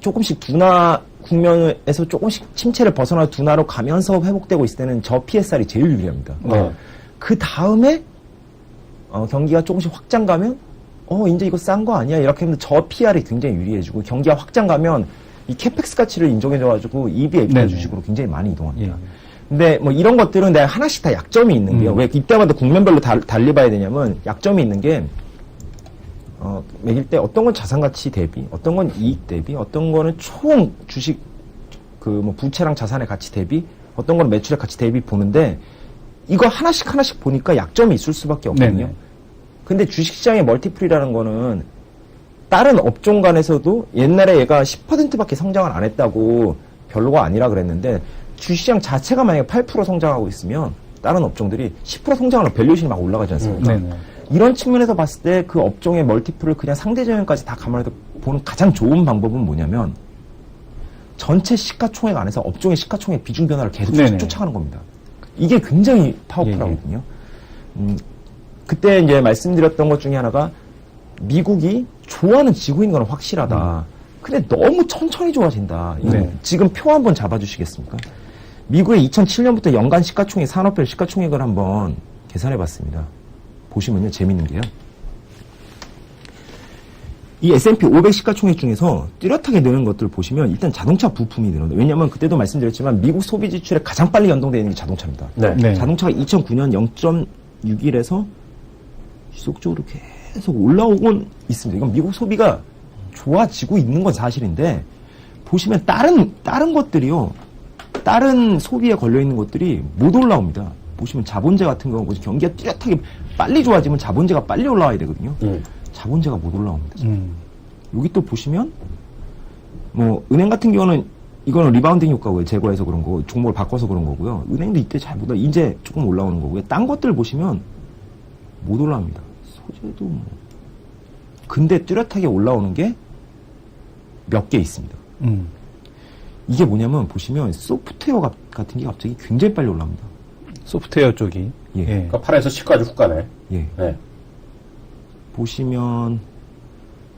조금씩 둔화 국면에서 조금씩 침체를 벗어나 둔화로 가면서 회복되고 있을 때는 저 PSR이 제일 유리합니다. 그 다음에 경기가 조금씩 확장 가면 이제 이거 싼 거 아니야? 이렇게 하면 저 PR이 굉장히 유리해지고 경기가 확장 가면 이 캐펙스 가치를 인정해줘가지고 EV/EBITDA 주식으로 굉장히 많이 이동합니다. 근데 뭐 이런 것들은 내가 하나씩 다 약점이 있는 게요. 왜 이때마다 국면별로 달리 봐야 되냐면 약점이 있는 게 매길 때 어떤 건 자산 가치 대비, 어떤 건 이익 대비, 어떤 거는 총 주식 부채랑 자산의 가치 대비, 어떤 거는 매출의 가치 대비 보는데 이거 하나씩 보니까 약점이 있을 수밖에 없거든요. 근데 주식시장의 멀티플이라는 거는 다른 업종 간에서도 옛날에 얘가 10%밖에 성장을 안 했다고 별로가 아니라 그랬는데 주식시장 자체가 만약에 8% 성장하고 있으면 다른 업종들이 10% 성장하면 밸류에이션이 막 올라가지 않습니까? 네네. 이런 측면에서 봤을 때 그 업종의 멀티플을 그냥 상대적용까지 다 감안해서 보는 가장 좋은 방법은 뭐냐면 전체 시가총액 안에서 업종의 시가총액 비중 변화를 계속 네네. 쫓아가는 겁니다. 이게 굉장히 파워풀하거든요. 그때 이제 말씀드렸던 것 중에 하나가 미국이 좋아는 지고 있는 건 확실하다. 근데 너무 천천히 좋아진다. 이거 네. 지금 표 한번 잡아주시겠습니까? 미국의 2007년부터 연간 시가총액, 산업별 시가총액을 한번 계산해 봤습니다. 보시면요, 재밌는 게요. 이 S&P 500 시가총액 중에서 뚜렷하게 느는 것들을 보시면 일단 자동차 부품이 늘어나요. 왜냐하면 그때도 말씀드렸지만 미국 소비 지출에 가장 빨리 연동되어 있는 게 자동차입니다. 네. 네. 자동차가 2009년 0.61에서 지속적으로 계속 올라오곤 있습니다. 이건 미국 소비가 좋아지고 있는 건 사실인데 보시면 다른 것들이요. 다른 소비에 걸려있는 것들이 못 올라옵니다. 보시면 자본재 같은 경우 경기가 뚜렷하게 빨리 좋아지면 자본재가 빨리 올라와야 되거든요. 자본재가 못 올라옵니다. 여기 또 보시면 뭐 은행 같은 경우는 이거는 리바운딩 효과고요. 제거해서 그런 거고 종목을 바꿔서 그런 거고요. 은행도 이때 잘 못 올라 이제 조금 올라오는 거고요. 딴 것들 보시면 못 올라옵니다. 소재도 뭐 근데 뚜렷하게 올라오는 게 몇 개 있습니다. 이게 뭐냐면 보시면 소프트웨어 같은 게 갑자기 굉장히 빨리 올라옵니다. 소프트웨어 쪽이. 예. 그러니까 팔에서 시까지 훅 가네. 예. 네. 보시면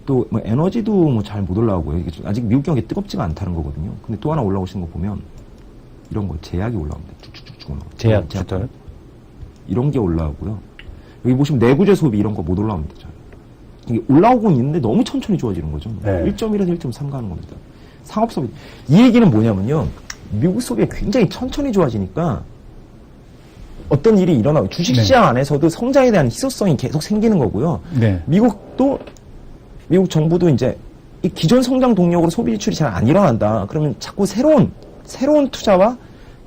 또 뭐 에너지도 뭐 잘 못 올라오고요. 이게 아직 미국 경기 뜨겁지가 않다는 거거든요. 근데 또 하나 올라오시는 거 보면 이런 거 제약이 올라옵니다. 쭉쭉쭉 올라옵니다. 제약 주들. 이런 게 올라오고요. 여기 보시면 내구재 소비 이런 거 못 올라옵니다. 잘. 이게 올라오고는 있는데 너무 천천히 좋아지는 거죠. 네. 1.1에서 1.3 가는 겁니다. 상업 소비. 이 얘기는 뭐냐면요. 미국 소비가 굉장히 천천히 좋아지니까 어떤 일이 일어나고 주식시장 안에서도 성장에 대한 희소성이 계속 생기는 거고요. 네. 미국 정부도 이제 이 기존 성장 동력으로 소비 지출이 잘 안 일어난다. 그러면 자꾸 새로운 투자와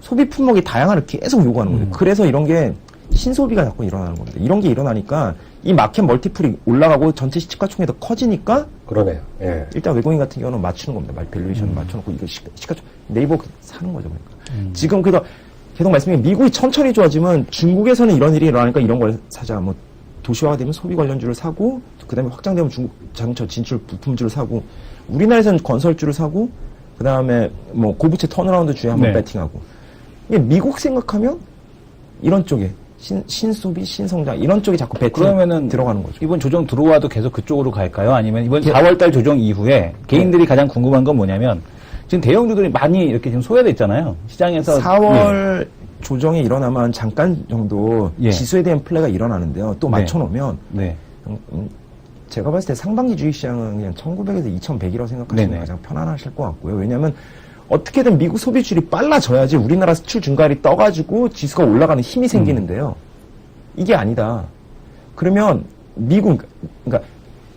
소비 품목의 다양화를 계속 요구하는 거예요. 그래서 이런 게 신소비가 자꾸 일어나는 겁니다. 이런 게 일어나니까 이 마켓 멀티플이 올라가고 전체 시가총액이 더 커지니까 그러네요. 예. 일단 외국인 같은 경우는 맞추는 겁니다. 밸류에이션 맞춰놓고 이거 시가총 네이버 사는 거죠. 그러니까. 지금 그래서 계속 말씀드린 미국이 천천히 좋아지면 중국에서는 이런 일이 일어나니까 이런 걸 사자. 뭐 도시화가 되면 소비 관련주를 사고 그다음에 확장되면 중국 자동차 진출 부품주를 사고 우리나라에서는 건설주를 사고 그다음에 뭐 고부채 턴어라운드 주에 한번 네. 배팅하고 이게 미국 생각하면 이런 쪽에 신소비, 신성장 이런 쪽에 자꾸 배팅 그러면은 들어가는 거죠. 이번 조정 들어와도 계속 그쪽으로 갈까요? 아니면 이번 4월달 조정 이후에 개인들이 가장 궁금한 건 뭐냐면 지금 대형주들이 많이 이렇게 지금 소외됐잖아요. 시장에서 4월 조정이 일어나면 잠깐 정도 예. 지수에 대한 플레이가 일어나는데요. 또 네. 맞춰놓으면 네. 제가 봤을 때 상반기 주식시장은 그냥 1900에서 2100이라고 생각하시면 네네. 가장 편안하실 것 같고요. 왜냐하면 어떻게든 미국 소비출이 빨라져야지 우리나라 수출 증가율이 떠가지고 지수가 올라가는 힘이 생기는데요. 이게 아니다. 그러면 미국, 그러니까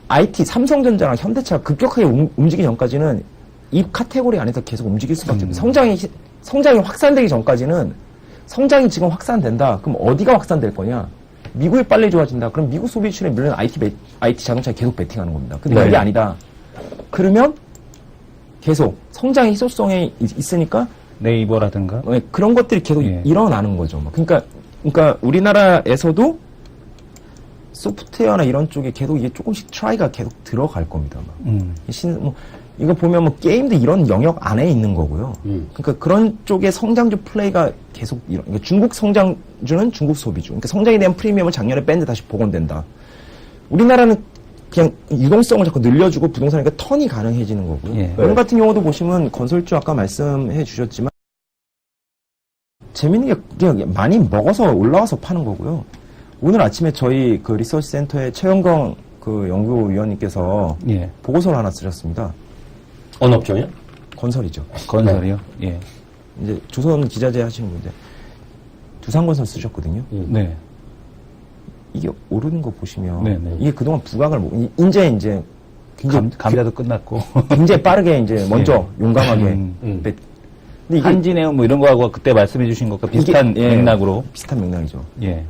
IT, 삼성전자랑 현대차가 급격하게 움직이기 전까지는 이 카테고리 안에서 계속 움직일 수밖에 없어요. 성장이 확산되기 전까지는 성장이 지금 확산된다. 그럼 어디가 확산될 거냐? 미국이 빨리 좋아진다. 그럼 미국 소비출에 밀리는 IT 자동차에 계속 베팅하는 겁니다. 근데 네. 이게 아니다. 그러면 계속 성장의 희소성이 있으니까 네이버라든가. 그런 것들이 계속 예. 일어나는 거죠. 그러니까 우리나라에서도 소프트웨어나 이런 쪽에 계속 이게 조금씩 트라이가 계속 들어갈 겁니다. 이거 보면 뭐 게임도 이런 영역 안에 있는 거고요. 그러니까 그런 쪽의 성장주 플레이가 계속 그러니까 중국 성장주는 중국 소비주. 그러니까 성장에 대한 프리미엄을 작년에 뺀데 다시 복원된다. 우리나라는 그냥 유동성을 자꾸 늘려주고 부동산이니까 턴이 가능해지는 거고요. 예. 오늘 같은 경우도 보시면 건설주 아까 말씀해 주셨지만 재밌는 게 그냥 많이 먹어서 올라와서 파는 거고요. 오늘 아침에 저희 그 리서치 센터의 최영경 그 연구위원님께서 예. 보고서를 하나 쓰셨습니다. 어느 업종이요? 건설이죠. 건설이요? 예. 이제 조선 기자재 하시는 분인데 두산건설 쓰셨거든요. 네. 이게 오르는 거 보시면 네네. 이게 그동안 부각을 이제 굉장히 감자도 끝났고. 굉장히 빠르게 이제 먼저 용감하게 근데 이게 한진해운 뭐 이런 거하고 그때 말씀해 주신 것과 비슷한 이게, 예, 맥락으로. 비슷한 맥락이죠. 예.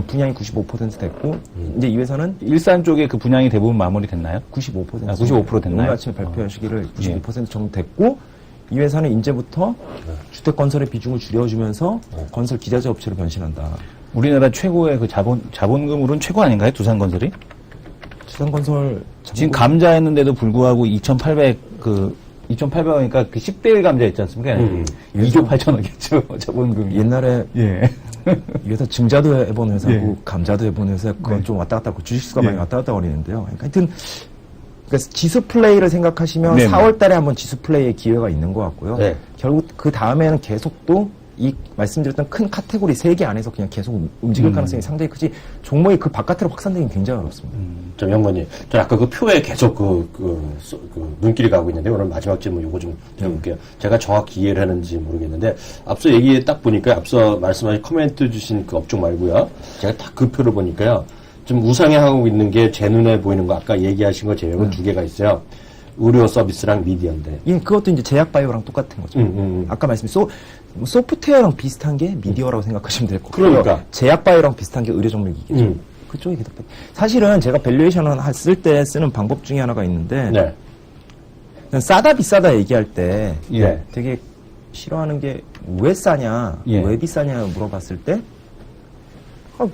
분양이 95% 됐고 이제 이 회사는 일산 쪽에 그 분양이 대부분 마무리됐나요? 95%. 95% 됐나요? 오늘 아침에 발표한 시기를 95% 정도 됐고 이 회사는 이제부터 주택 건설의 비중을 줄여주면서 건설 기자재 업체로 변신한다. 우리나라 최고의 그 자본금으로는 최고 아닌가요? 두산건설이? 두산건설 지금 감자했는데도 불구하고 2,800원이니까 그 10대 1 감자 있지 않습니까? 2조 8천억이었죠, 자본금이. 옛날에 예. 이 회사 증자도 해본 회사고 예. 감자도 해본 회사 그건 네. 좀 왔다 갔다 하고 주식수가 예. 많이 왔다 갔다 거리는데요. 그러니까 하여튼 그러니까 지수 플레이를 생각하시면 네네. 4월 달에 한번 지수 플레이의 기회가 있는 것 같고요. 네. 결국 그 다음에는 계속 또 이 말씀드렸던 큰 카테고리 3개 안에서 그냥 계속 움직일 가능성이 상당히 크지 종목이 그 바깥으로 확산되기는 굉장히 어렵습니다. 저 영건님, 저 아까 그 표에 계속 그 눈길이 가고 있는데 오늘 마지막 질문 요거 좀 드려볼게요. 제가 정확히 이해를 하는지 모르겠는데 앞서 얘기 딱 보니까 앞서 말씀하신 코멘트 주신 그 업종 말고요. 제가 딱 그 표를 보니까요. 좀 우상향하고 있는 게 제 눈에 보이는 거 아까 얘기하신 거 제외하고 2개가 있어요. 의료 서비스랑 미디어인데. 예, 그것도 이제 제약바이오랑 똑같은 거죠. 아까 말씀드린 소프트웨어랑 비슷한 게 미디어라고 생각하시면 될 것 같고요. 그러니까. 제약바이오랑 비슷한 게 의료 종목이겠죠. 그쪽이 기다려. 사실은 제가 밸류에이션을 쓸 때 쓰는 방법 중에 하나가 있는데 네. 그냥 싸다 비싸다 얘기할 때 예. 되게 싫어하는 게 왜 싸냐, 예. 왜 비싸냐 물어봤을 때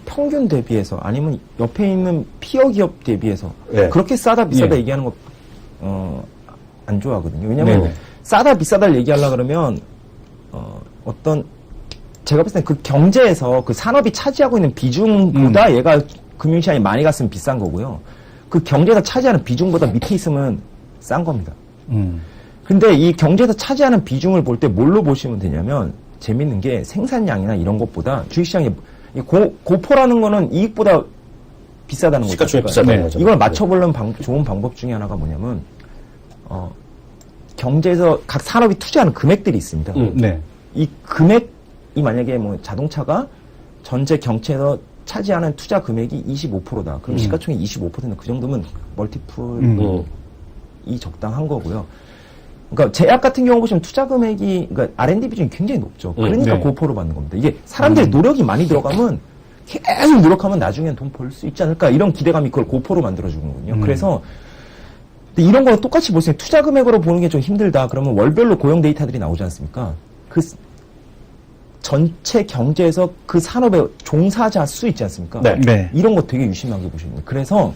평균 대비해서 아니면 옆에 있는 피어 기업 대비해서 예. 그렇게 싸다 비싸다 예. 얘기하는 거 안 좋아하거든요. 왜냐면 네네. 싸다 비싸다를 얘기하려 그러면 어떤 제가 봤을 때 그 경제에서 그 산업이 차지하고 있는 비중보다 얘가 금융시장에 많이 갔으면 비싼 거고요. 그 경제에서 차지하는 비중보다 밑에 있으면 싼 겁니다. 근데 이 경제에서 차지하는 비중을 볼 때 뭘로 보시면 되냐면 재밌는 게 생산량이나 이런 것보다 주식시장에 고포라는 거는 이익보다 비싸다는 거죠. 시가총액 비싸다는 거죠. 이걸 맞춰보려면 좋은 방법 중에 하나가 뭐냐면 경제에서 각 산업이 투자하는 금액들이 있습니다. 네. 이 금액이 만약에 뭐 자동차가 전체 경제에서 차지하는 투자 금액이 25%다. 그럼 시가총액 25%는 그 정도면 멀티플이 적당한 거고요. 그러니까 제약 같은 경우 보시면 투자 금액이 그러니까 R&D 비중이 굉장히 높죠. 그러니까 네. 고포를 받는 겁니다. 이게 사람들이 노력이 많이 들어가면 계속 노력하면 나중엔 돈 벌 수 있지 않을까 이런 기대감이 그걸 고포로 만들어주는 거거든요. 그래서 근데 이런 거 똑같이 보세요. 투자 금액으로 보는 게 좀 힘들다. 그러면 월별로 고용 데이터들이 나오지 않습니까? 그 전체 경제에서 그 산업의 종사자 수 있지 않습니까? 네. 네. 이런 거 되게 유심하게 보시면 돼요. 그래서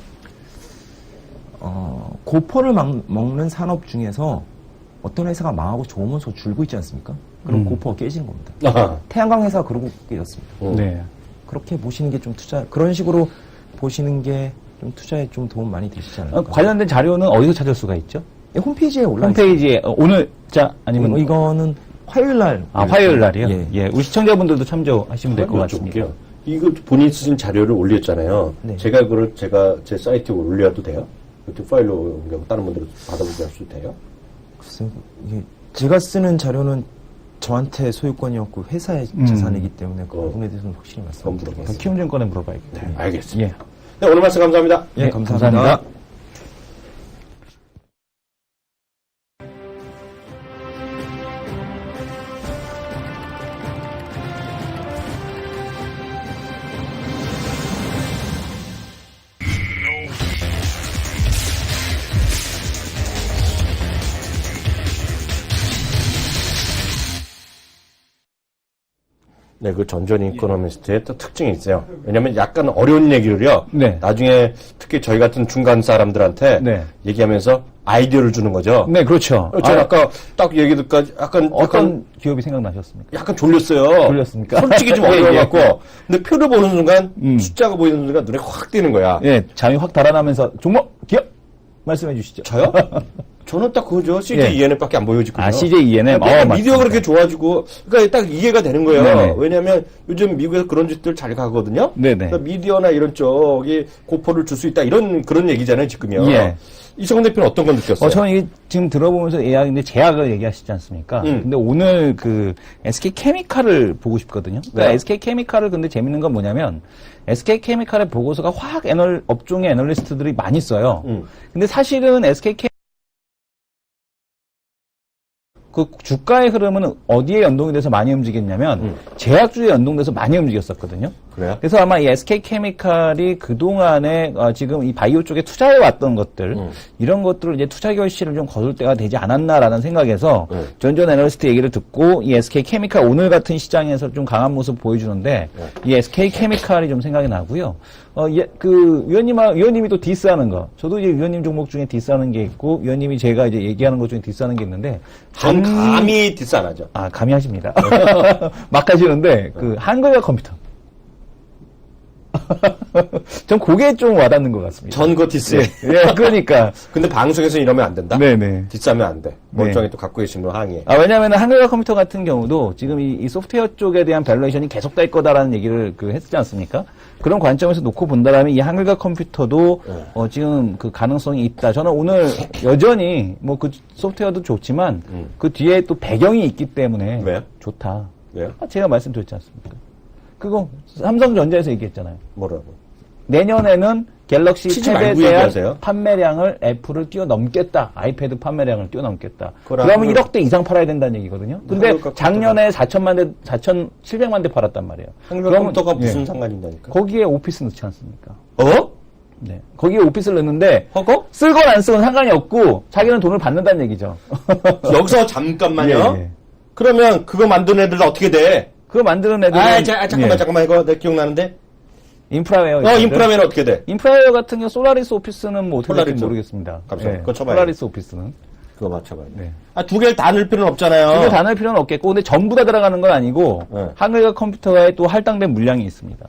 고포를 먹는 산업 중에서 어떤 회사가 망하고 좋으면서 줄고 있지 않습니까? 그럼 고포가 깨지는 겁니다. 아하. 태양광 회사가 그러고 깨졌습니다. 네. 그렇게 보시는 게 좀 그런 식으로 보시는 게 좀 투자에 좀 도움 많이 되시지 않을까? 관련된 자료는 어디서 찾을 수가 있죠? 홈페이지에 올라 홈페이지에 오늘 아니면 이거는 화요일 날. 화요일 날이요? 예. 예. 우리 시청자분들도 참조하시면 될 것 같습니다. 여쭤볼게요. 이거 본인 쓰신 자료를 올렸잖아요. 네. 제가 제 사이트에 올려도 돼요? 이렇게 파일로 다른 분들은 받아보게 할 수 돼요? 글쎄요, 이게 제가 쓰는 자료는 저한테 소유권이었고 회사의 재산이기 때문에 그 부분에 대해서는 확실히 말씀드리겠습니다. 물어보겠습니다. 키움증권에 물어봐야겠다. 네, 알겠습니다. 예. 네, 오늘 말씀 감사합니다. 예, 감사합니다. 네, 그 전전 이코노미스트의 또 특징이 있어요. 왜냐면 약간 어려운 얘기를요. 네. 나중에 특히 저희 같은 중간 사람들한테 네. 얘기하면서 아이디어를 주는 거죠. 네, 그렇죠. 제가 아까 딱 얘기 듣까지 약간 어떤 기업이 생각나셨습니까? 약간 졸렸어요. 졸렸습니까? 솔직히 좀 예, 어려워갖고. 예. 근데 표를 보는 순간, 숫자가 보이는 순간 눈에 확 띄는 거야. 예, 잠이 확 달아나면서 종목 기업 말씀해 주시죠. 저요? 저는 딱 그거죠. CJ ENF밖에 안 보여지거든요. 아, CJ ENF. 미디어가 맞습니다. 그렇게 좋아지고, 그러니까 딱 이해가 되는 거예요. 네네. 왜냐하면 요즘 미국에서 그런 짓들 잘 가거든요. 네네. 그러니까 미디어나 이런 쪽이 고포를 줄 수 있다 그런 얘기잖아요, 지금요. 예. 이성훈 대표는 어떤 건 느꼈어요? 저는 이게 지금 들어보면서 예약인데 제약을 얘기하시지 않습니까? 근데 오늘 그 SK 케미칼을 보고 싶거든요. 그러니까 네. SK 케미칼을 근데 재밌는 건 뭐냐면 SK 케미칼의 보고서가 화학 업종의 애널리스트들이 많이 써요. 근데 사실은 SK 그 주가의 흐름은 어디에 연동이 돼서 많이 움직였냐면 제약주에 연동돼서 많이 움직였었거든요. 그래요? 그래서 아마 이 SK케미칼이 그동안에 지금 이 바이오 쪽에 투자해왔던 것들 이런 것들을 이제 투자 결실을 좀 거둘 때가 되지 않았나라는 생각에서 전전 애널리스트 얘기를 듣고 이 SK케미칼 오늘 같은 시장에서 좀 강한 모습 보여주는데 이 SK케미칼이 좀 생각이 나고요. 위원님이 또 디스하는 거. 저도 이제 위원님 종목 중에 디스하는 게 있고, 위원님이 제가 이제 얘기하는 것 중에 디스하는 게 있는데. 전 감히 디스 안 하죠. 아, 감히 하십니다. 막 하시는데, 한글과 컴퓨터. 전 그게 좀 와닿는 것 같습니다. 전 그 디스. 예, 그러니까. 근데 방송에서 이러면 안 된다? 네네. 디스하면 안 돼. 멀쩡히 또 갖고 계신 분 항의해. 왜냐면은 한글과 컴퓨터 같은 경우도 지금 이 소프트웨어 쪽에 대한 밸류에이션이 계속될 거다라는 얘기를 했지 않습니까? 그런 관점에서 놓고 본다라면 이 한글과 컴퓨터도 지금 그 가능성이 있다. 저는 오늘 여전히 뭐 그 소프트웨어도 좋지만 그 뒤에 또 배경이 있기 때문에 왜요? 좋다. 왜요? 제가 말씀드렸지 않습니까? 그거 삼성전자에서 얘기했잖아요. 뭐라고? 내년에는 갤럭시 치지 탭에 말고 대한 얘기하세요. 판매량을 애플을 뛰어넘겠다. 아이패드 판매량을 뛰어넘겠다. 그럼 그러면 1억대 이상 팔아야 된다는 얘기거든요. 근데 한글과 작년에 4,700만 대 팔았단 말이에요. 한글과 그러면- 컴퓨터가 무슨 예. 상관인다니까? 거기에 오피스 넣지 않습니까? 어? 네. 거기에 오피스를 넣는데 허거? 쓰건 안 쓰건 상관이 없고 자기는 돈을 받는다는 얘기죠. 여기서 잠깐만요. 예, 예. 그러면 그거 만든 애들 어떻게 돼? 그거 만드는 애들은 잠깐만, 예. 잠깐만. 이거 내 기억나는데? 인프라웨어. 인프라면 어떻게 돼? 인프라웨어 같은 경우 솔라리스 오피스는 뭐 어떻게 될지 솔라리스. 모르겠습니다. 갑자기 그거 쳐봐요. 솔라리스 오피스는. 그거 맞춰봐야 돼. 네. 두 개를 다 넣을 필요는 없잖아요. 이거 다 넣을 필요는 없겠고, 근데 전부 다 들어가는 건 아니고, 네. 한글과 컴퓨터에 또 할당된 물량이 있습니다.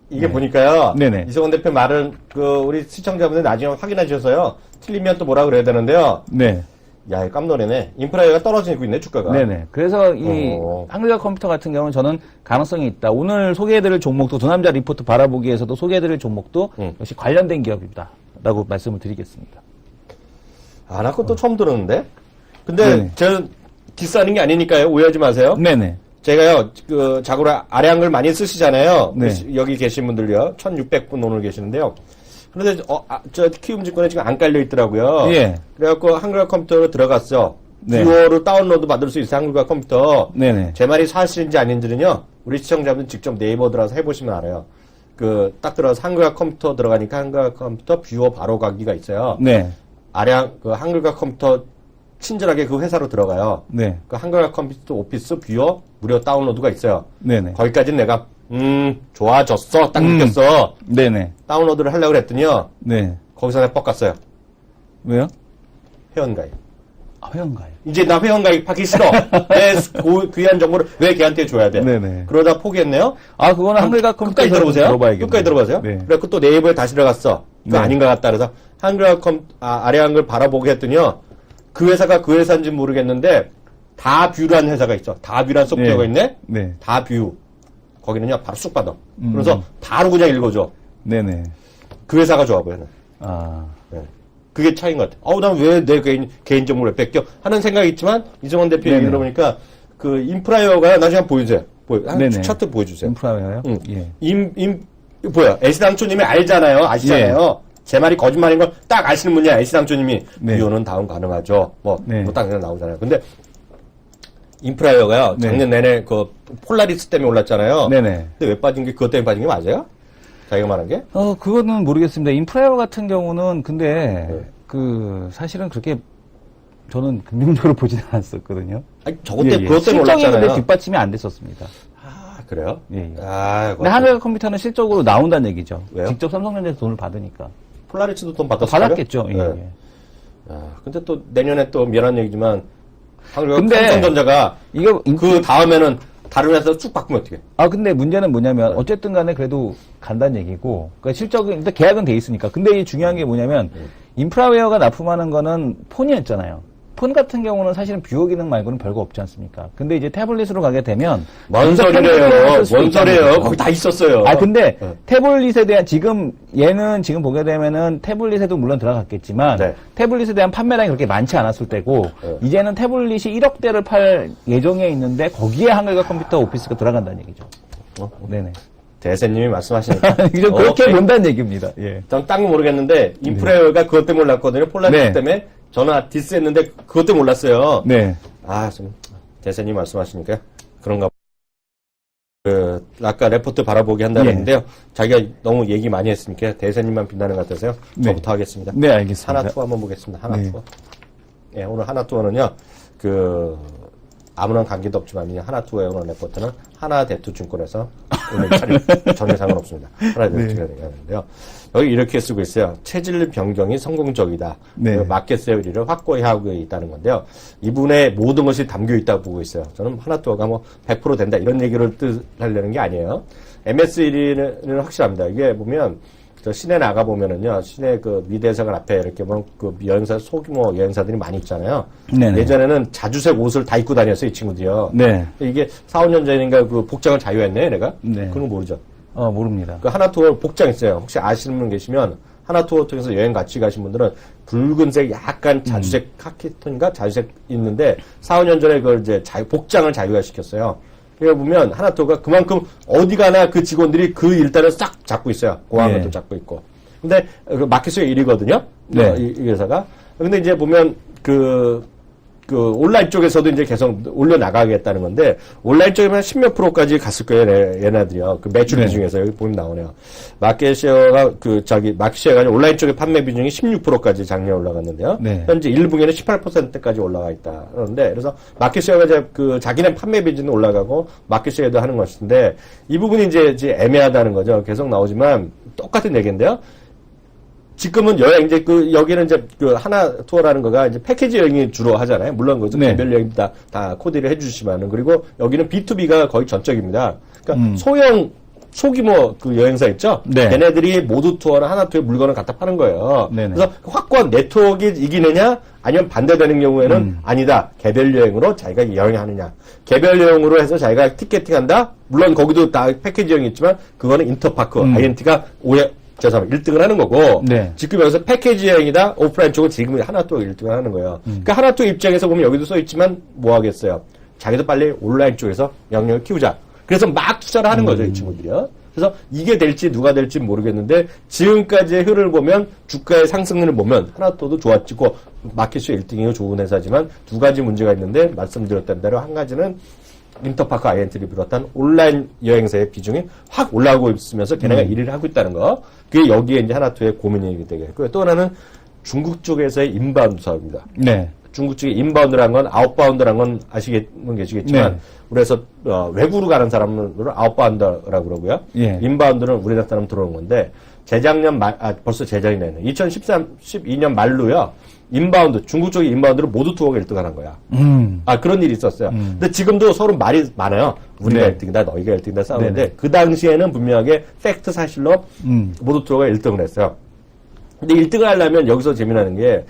이게 보니까요. 네네. 이성원 대표 말은 우리 시청자분들 나중에 확인해 주셔서요. 틀리면 또 뭐라 그래야 되는데요. 네. 야, 이거 깜놀이네. 인프라가 떨어지고 있네, 주가가. 네네. 그래서 이 한글과 컴퓨터 같은 경우는 저는 가능성이 있다. 오늘 소개해드릴 종목도 두 남자 리포트 바라보기에서도 소개해드릴 종목도 역시 관련된 기업이다. 라고 말씀을 드리겠습니다. 나 그것도 처음 들었는데. 근데 네네. 저는 디스하는 게 아니니까요. 오해하지 마세요. 네네. 제가요, 자고로 아래 한글 많이 쓰시잖아요. 네. 여기 계신 분들요. 1600분 오늘 계시는데요. 그런데, 저 키움증권에 지금 안 깔려 있더라고요. 예. 그래갖고 한글과 컴퓨터로 들어갔어. 네. 듀오로 다운로드 받을 수 있어요. 한글과 컴퓨터. 네네. 제 말이 사실인지 아닌지는요. 우리 시청자분 직접 네이버 들어가서 해보시면 알아요. 딱 들어가서 한글과 컴퓨터 들어가니까 한글과 컴퓨터 뷰어 바로 가기가 있어요. 네. 한글과 컴퓨터 친절하게 그 회사로 들어가요. 네. 그 한글과 컴퓨터 오피스 뷰어 무료 다운로드가 있어요. 네네. 거기까지는 내가 좋아졌어 딱 느꼈어. 네네. 다운로드를 하려고 그랬더니요. 네. 거기서 내가 뻑갔어요. 왜요? 회원가입. 회원가요. 이제 나 회원가입하기 싫어. 내 귀한 정보를 왜 걔한테 줘야 돼? 네네. 그러다 포기했네요. 그거는 한글과 컴퓨터 끝까지 들어보세요. 들어봐야겠네요. 끝까지 들어보세요. 네. 그래갖고 또 네이버에 다시 들어갔어. 그거 네. 아닌 것 같다. 그래서 한글과 아래 한글 바라보게 했더니요. 그 회사가 그 회사인지 모르겠는데 다 뷰라는 회사가 있어. 다 뷰라는 소프트웨어가 있네. 네. 다 뷰. 거기는요 바로 쑥 받아. 그래서 바로 그냥 읽어줘. 네네. 그 회사가 좋아 보여요. 네. 그게 차이인 것 같아. 난 왜 내 개인 정보를 뺏겨? 하는 생각이 있지만 이정원 대표 얘기 네네. 들어보니까 그 인프라웨어가 나중에 한번 보여주세요. 네네. 차트 보여주세요. 인프라웨어요? 응. 예. 뭐야? 애시당초님이 아시잖아요. 제 말이 거짓말인 걸 딱 아시는 분이야. 애시당초님이 네. 비오는 다운 가능하죠. 네. 딱 그냥 나오잖아요. 근데 인프라웨어가요. 네. 작년 내내 그 폴라리스 때문에 올랐잖아요. 네네. 근데 왜 빠진 게 그것 때문에 빠진 게 맞아요? 자기가 말한 게? 그거는 모르겠습니다. 인프라웨어 같은 경우는 근데 네. 사실은 그렇게 저는 긍정적으로 보지는 않았었거든요. 저것 때문에 그것 때문에 실적이 올랐잖아요. 근데 뒷받침이 안 됐었습니다. 그래요? 예, 예. 그거 근데 한글 컴퓨터는 실적으로 나온다는 얘기죠. 왜요? 직접 삼성전자에서 돈을 받으니까. 폴라리스도 돈 받았어요? 받았겠죠. 예, 네. 예. 근데 또 내년에 또 미안한 얘기지만 근데 삼성전자가 이거 그 다음에는 다른 회사로 쭉 바꾸면 어떻게? 근데 문제는 뭐냐면 어쨌든 간에 그래도 간다는 얘기고 그러니까 실적은 일단 계약은 돼 있으니까. 근데 이 중요한 게 뭐냐면 인프라웨어가 납품하는 거는 폰이었잖아요. 폰 같은 경우는 사실은 뷰어 기능 말고는 별거 없지 않습니까? 근데 이제 태블릿으로 가게 되면 뭔 진짜 소리래요? 펜타곤을 쓸 뭔 수도 있다는 소리예요? 거죠. 거기 다 있었어요. 근데 네. 태블릿에 대한 얘는 지금 보게 되면은 태블릿에도 물론 들어갔겠지만 네. 태블릿에 대한 판매량이 그렇게 많지 않았을 때고 네. 이제는 태블릿이 1억 대를 팔 예정에 있는데 거기에 한글과 컴퓨터 오피스가 들어간다는 얘기죠. 네네. 대세님이 말씀하시니까 좀 그렇게 본다는 얘기입니다. 예. 전딱 모르겠는데 인프라웨어가 그것 때문에 올랐거든요. 폴라리스 네. 때문에 저는 디스했는데 그것 때문에 올랐어요. 네. 좀 대세님 말씀하시니까 그런가. 아까 레포트 바라보기 한다고 예. 했는데요. 자기가 너무 얘기 많이 했으니까 대세님만 빛나는 것 같아서요. 네. 저부터 하겠습니다. 네, 알겠습니다. 하나투어 한번 보겠습니다. 하나투어. 네. 예, 오늘 하나투어는요, 아무런 관계도 없지만, 하나투어의 오늘 레포트는 하나대투증권에서 오늘 차림 전혀 상관없습니다. 하나대투증권에서 얘기하는데요. 여기 이렇게 쓰고 있어요. 체질 변경이 성공적이다. 네. 마켓 세어리를 확고히 하고 있다는 건데요. 이분의 모든 것이 담겨 있다고 보고 있어요. 저는 하나투어가 뭐 100% 된다 이런 얘기를 하려는 게 아니에요. MS1은 확실합니다. 이게 보면 저 시내 나가 보면은요, 시내 그 미대사관 앞에 이렇게 보면 그 여행사 소규모 여행사들이 많이 있잖아요. 네네. 예전에는 자주색 옷을 다 입고 다녔어요, 이 친구들이요. 네. 이게 4, 5년 전인가 그 복장을 자유했네, 내가. 네. 그런 거 모르죠. 모릅니다. 그 하나투어 복장 있어요. 혹시 아시는 분 계시면 하나투어 통해서 여행 같이 가신 분들은 붉은색 약간 자주색 카키톤인가 자주색 있는데 4, 5년 전에 그걸 이제 복장을 자유화 시켰어요. 그래 보면 하나투어가 그만큼 어디 가나 그 직원들이 그 일단을 싹 잡고 있어요. 고항을 예. 또 잡고 있고. 근데 그 마켓수의 1위거든요. 네. 이 회사가. 근데 이제 보면 그 온라인 쪽에서도 이제 계속 올려나가겠다는 건데, 온라인 쪽에만 10몇 프로까지 갔을 거예요, 얘네들이요. 그 매출 네. 비중에서 여기 보면 나오네요. 마켓쉐어가 마켓쉐어가 아니라 온라인 쪽의 판매 비중이 16%까지 작년에 올라갔는데요. 네. 현재 1분기에는 18%까지 올라가 있다. 그런데, 그래서 마켓쉐어가 이제 자기네 판매 비중도 올라가고, 마켓쉐어도 하는 것인데, 이 부분이 이제 애매하다는 거죠. 계속 나오지만, 똑같은 얘기인데요. 지금은 여행, 여기는 이제 하나 투어라는 거가 이제 패키지 여행이 주로 하잖아요. 물론 그것도 네. 개별 여행 다 코디를 해주시면은. 그리고 여기는 B2B가 거의 전적입니다. 그러니까 소규모 그 여행사 있죠? 네. 걔네들이 모두 투어나 하나 투어에 물건을 갖다 파는 거예요. 네네. 그래서 확고한 네트워크가 이기느냐? 아니면 반대되는 경우에는 아니다. 개별 여행으로 자기가 여행하느냐. 개별 여행으로 해서 자기가 티켓팅 한다? 물론 거기도 다 패키지 여행이 있지만 그거는 인터파크, INT가 1등을 하는 거고, 네. 지금 여기서 패키지 여행이다, 오프라인 쪽은 지금 하나투어 1등을 하는 거예요. 그러니까 하나투어 입장에서 보면 여기도 써있지만 뭐 하겠어요? 자기도 빨리 온라인 쪽에서 영역을 키우자. 그래서 막 투자를 하는 거죠, 이 친구들이요. 그래서 이게 될지 누가 될지 모르겠는데, 지금까지의 흐름을 보면, 주가의 상승률을 보면, 하나투어도 좋아지고, 마켓슈 1등이고 좋은 회사지만, 두 가지 문제가 있는데, 말씀드렸던 대로 한 가지는, 인터파크 INT를 비롯한 온라인 여행사의 비중이 확 올라오고 있으면서 걔네가 1위를 하고 있다는 거. 그게 여기에 이제 하나투어의 고민이 되겠고요. 또 하나는 중국 쪽에서의 인바운드 사업입니다. 네. 중국 쪽에 인바운드라는 건 아웃바운드라는 건 계시겠지만 네. 그래서 외국으로 가는 사람을 아웃바운드라고 그러고요. 예. 인바운드는 우리나라 사람 들어오는 건데 재작년 벌써 재작년에는 12년 말로요. 인바운드 중국 쪽의 인바운드를 모두 투어가 1등 하는 거야. 그런 일이 있었어요. 근데 지금도 서로 말이 많아요. 우리가 네. 1등이다, 너희가 1등이다 싸우는데 네네. 그 당시에는 분명하게 팩트 사실로 모두 투어가 1등을 했어요. 근데 1등을 하려면 여기서 재미나는 게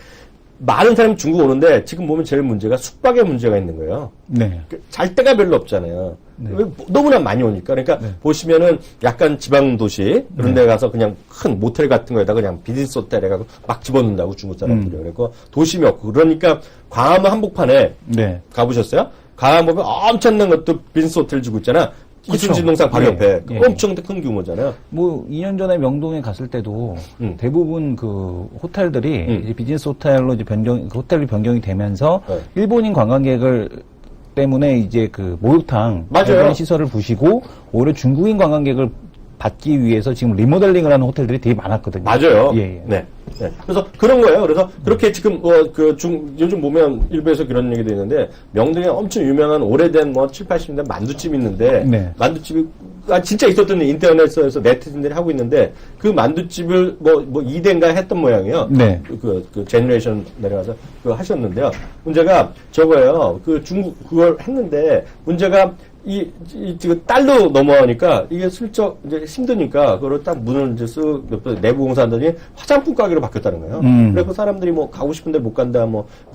많은 사람이 중국 오는데 지금 보면 제일 문제가 숙박에 문제가 있는 거예요. 네. 잘 데가 별로 없잖아요. 네. 너무나 많이 오니까. 그러니까 보시면은 약간 지방 도시 그런 데 가서 그냥 큰 모텔 같은 거에다가 그냥 비즈니스 호텔 해가지고 막 집어넣는다고 중국 사람들이. 그래고 도심이 없고. 그러니까 광화문 한복판에 네. 가보셨어요? 광화문 보면 엄청난 것도 비즈니스 호텔 주고 있잖아. 이순신동산 바로 예. 옆에. 예. 엄청 큰 규모잖아요. 2년 전에 명동에 갔을 때도 대부분 그 호텔들이 이제 비즈니스 호텔로 이제 호텔로 변경이 되면서 네. 일본인 관광객을 때문에 이제 그 목욕탕 맞아요. 관련 시설을 부시고 오히려 중국인 관광객을 받기 위해서 지금 리모델링을 하는 호텔들이 되게 많았거든요. 맞아요. 예, 예. 네. 네. 그래서 그런 거예요. 그래서 그렇게 지금 요즘 보면 일부에서 그런 얘기도 있는데 명동에 엄청 유명한 오래된 7, 80년대 만두집 있는데 네. 만두집이 진짜 있었던 인터넷에서 네티즌들이 하고 있는데 그 만두집을 2대인가 했던 모양이에요. 네. 그 제너레이션 내려가서 그거 하셨는데요. 문제가 저거예요. 중국 그걸 했는데 문제가 지금 달러 넘어가니까 이게 슬쩍 이제 힘드니까 그걸 딱 문을 이제 내부 공사하더니 화장품 가게로 바뀌었다는 거예요. 그래서 사람들이 가고 싶은데 못 간다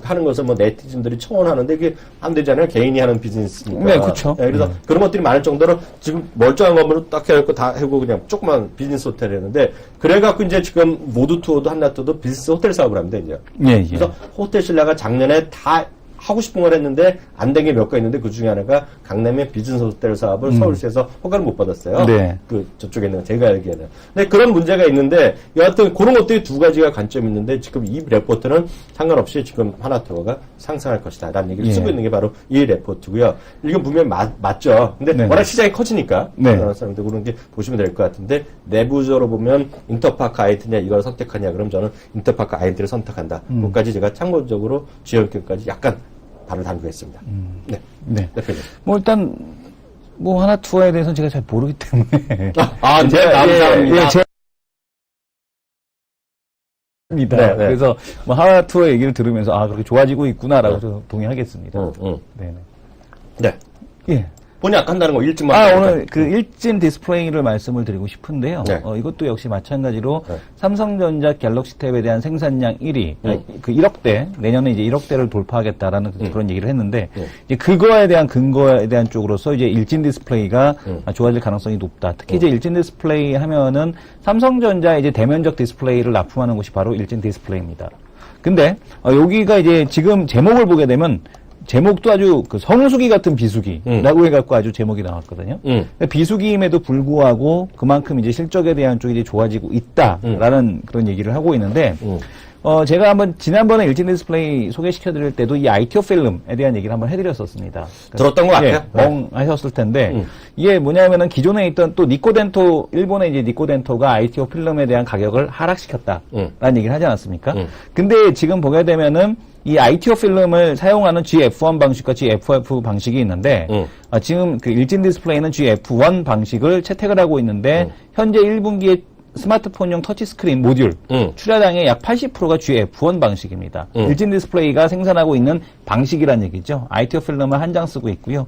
하는 것을 네티즌들이 청원하는데 이게 안 되잖아요. 개인이 하는 비즈니스니까. 네, 그렇죠. 그래서 그런 것들이 많을 정도로 지금 멀쩡한 건물을 딱 해갖고 다 하고 그냥 조그만 비즈니스 호텔을 했는데 그래갖고 이제 지금 모두 투어도 한라투어도 비즈니스 호텔 사업을 합니다, 이제. 예, 예. 그래서 호텔 신라가 작년에 다 하고 싶은 걸 했는데 안 된 게 몇 개 있는데 그 중에 하나가 강남의 비즈니스 호텔 사업을 서울시에서 허가를 못 받았어요. 네. 그 저쪽에 있는 제가 알기에는. 근데 그런 문제가 있는데 여하튼 그런 것들이 두 가지가 관점이 있는데 지금 이 레포트는 상관없이 지금 하나투어가 상승할 것이다라는 얘기를 예. 쓰고 있는 게 바로 이 레포트고요. 이건 분명히 맞죠. 근데 네. 워낙 시장이 커지니까 네. 사람들 그런 게 보시면 될 것 같은데 내부적으로 보면 인터파크 아이트냐 이걸 선택하냐 그럼 저는 인터파크 아이트를 선택한다. 그것까지 제가 참고적으로 지역까지 약간 발을 담그겠습니다. 네. 네. 대표님. 뭐 일단 뭐 하나 투어에 대해서는 제가 잘 모르기 때문에 네, 감사합니다. 입니다. 네, 네. 그래서 뭐 하나 투어 얘기를 들으면서 아 그렇게 좋아지고 있구나라고 저는 동의하겠습니다. 네네. 네. 예. 본약 한다는 거 일찍만. 아, 오늘 그 일진 디스플레이를 말씀을 드리고 싶은데요. 네. 이것도 역시 마찬가지로 네. 삼성전자 갤럭시 탭에 대한 생산량 1위, 그 1억대, 내년에 이제 1억대를 돌파하겠다라는 그런 얘기를 했는데, 이제 그거에 대한 근거에 대한 쪽으로서 이제 일진 디스플레이가 좋아질 가능성이 높다. 특히 이제 일진 디스플레이 하면은 삼성전자 이제 대면적 디스플레이를 납품하는 곳이 바로 일진 디스플레이입니다. 근데, 여기가 이제 지금 제목을 보게 되면 제목도 아주 그 성수기 같은 비수기라고 해갖고 아주 제목이 나왔거든요. 비수기임에도 불구하고 그만큼 이제 실적에 대한 쪽이 이제 좋아지고 있다라는 그런 얘기를 하고 있는데, 제가 한번 지난번에 일진 디스플레이 소개시켜드릴 때도 이 ITO 필름에 대한 얘기를 한번 해드렸었습니다. 들었던 것 같아요. 멍 하셨을 텐데, 이게 뭐냐면은 기존에 있던 또 니코덴토, 일본의 이제 니코덴토가 ITO 필름에 대한 가격을 하락시켰다라는 얘기를 하지 않았습니까? 근데 지금 보게 되면은 이 ITO 필름을 사용하는 GF1 방식과 GFF 방식이 있는데, 지금 그 일진 디스플레이는 GF1 방식을 채택을 하고 있는데, 현재 1분기에 스마트폰용 터치스크린 모듈 출하량의 약 80%가 GF1 방식입니다. 일진 디스플레이가 생산하고 있는 방식이란 얘기죠. ITO 필름을 한 장 쓰고 있고요.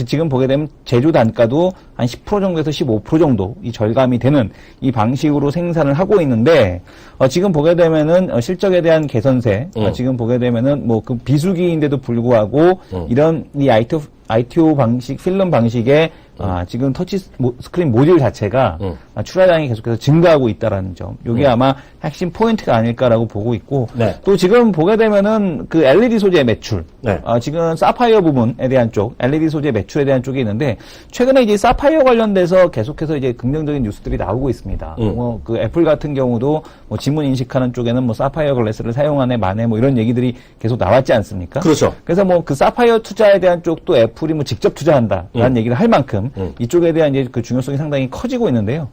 지금 보게 되면 제조 단가도 한 10% 정도에서 15% 정도 이 절감이 되는 이 방식으로 생산을 하고 있는데, 지금 보게 되면은 실적에 대한 개선세, 지금 보게 되면은 뭐 그 비수기인데도 불구하고 이런 이 ITO 방식, 필름 방식의 지금 터치 스크린 모듈 자체가 출하량이 계속해서 증가하고 있다라는 점. 요게 아마 핵심 포인트가 아닐까라고 보고 있고, 네. 또 지금 보게 되면은 그 LED 소재 매출, 네. 지금 사파이어 부분에 대한 쪽, LED 소재 매출에 대한 쪽이 있는데, 최근에 이제 사파이어 관련돼서 계속해서 이제 긍정적인 뉴스들이 나오고 있습니다. 뭐 그 애플 같은 경우도 뭐 지문 인식하는 쪽에는 뭐 사파이어 글래스를 사용하네 마네 뭐 이런 얘기들이 계속 나왔지 않습니까? 그렇죠. 그래서 뭐 그 사파이어 투자에 대한 쪽도 애플이 뭐 직접 투자한다라는 얘기를 할 만큼 이쪽에 대한 이제 그 중요성이 상당히 커지고 있는데요.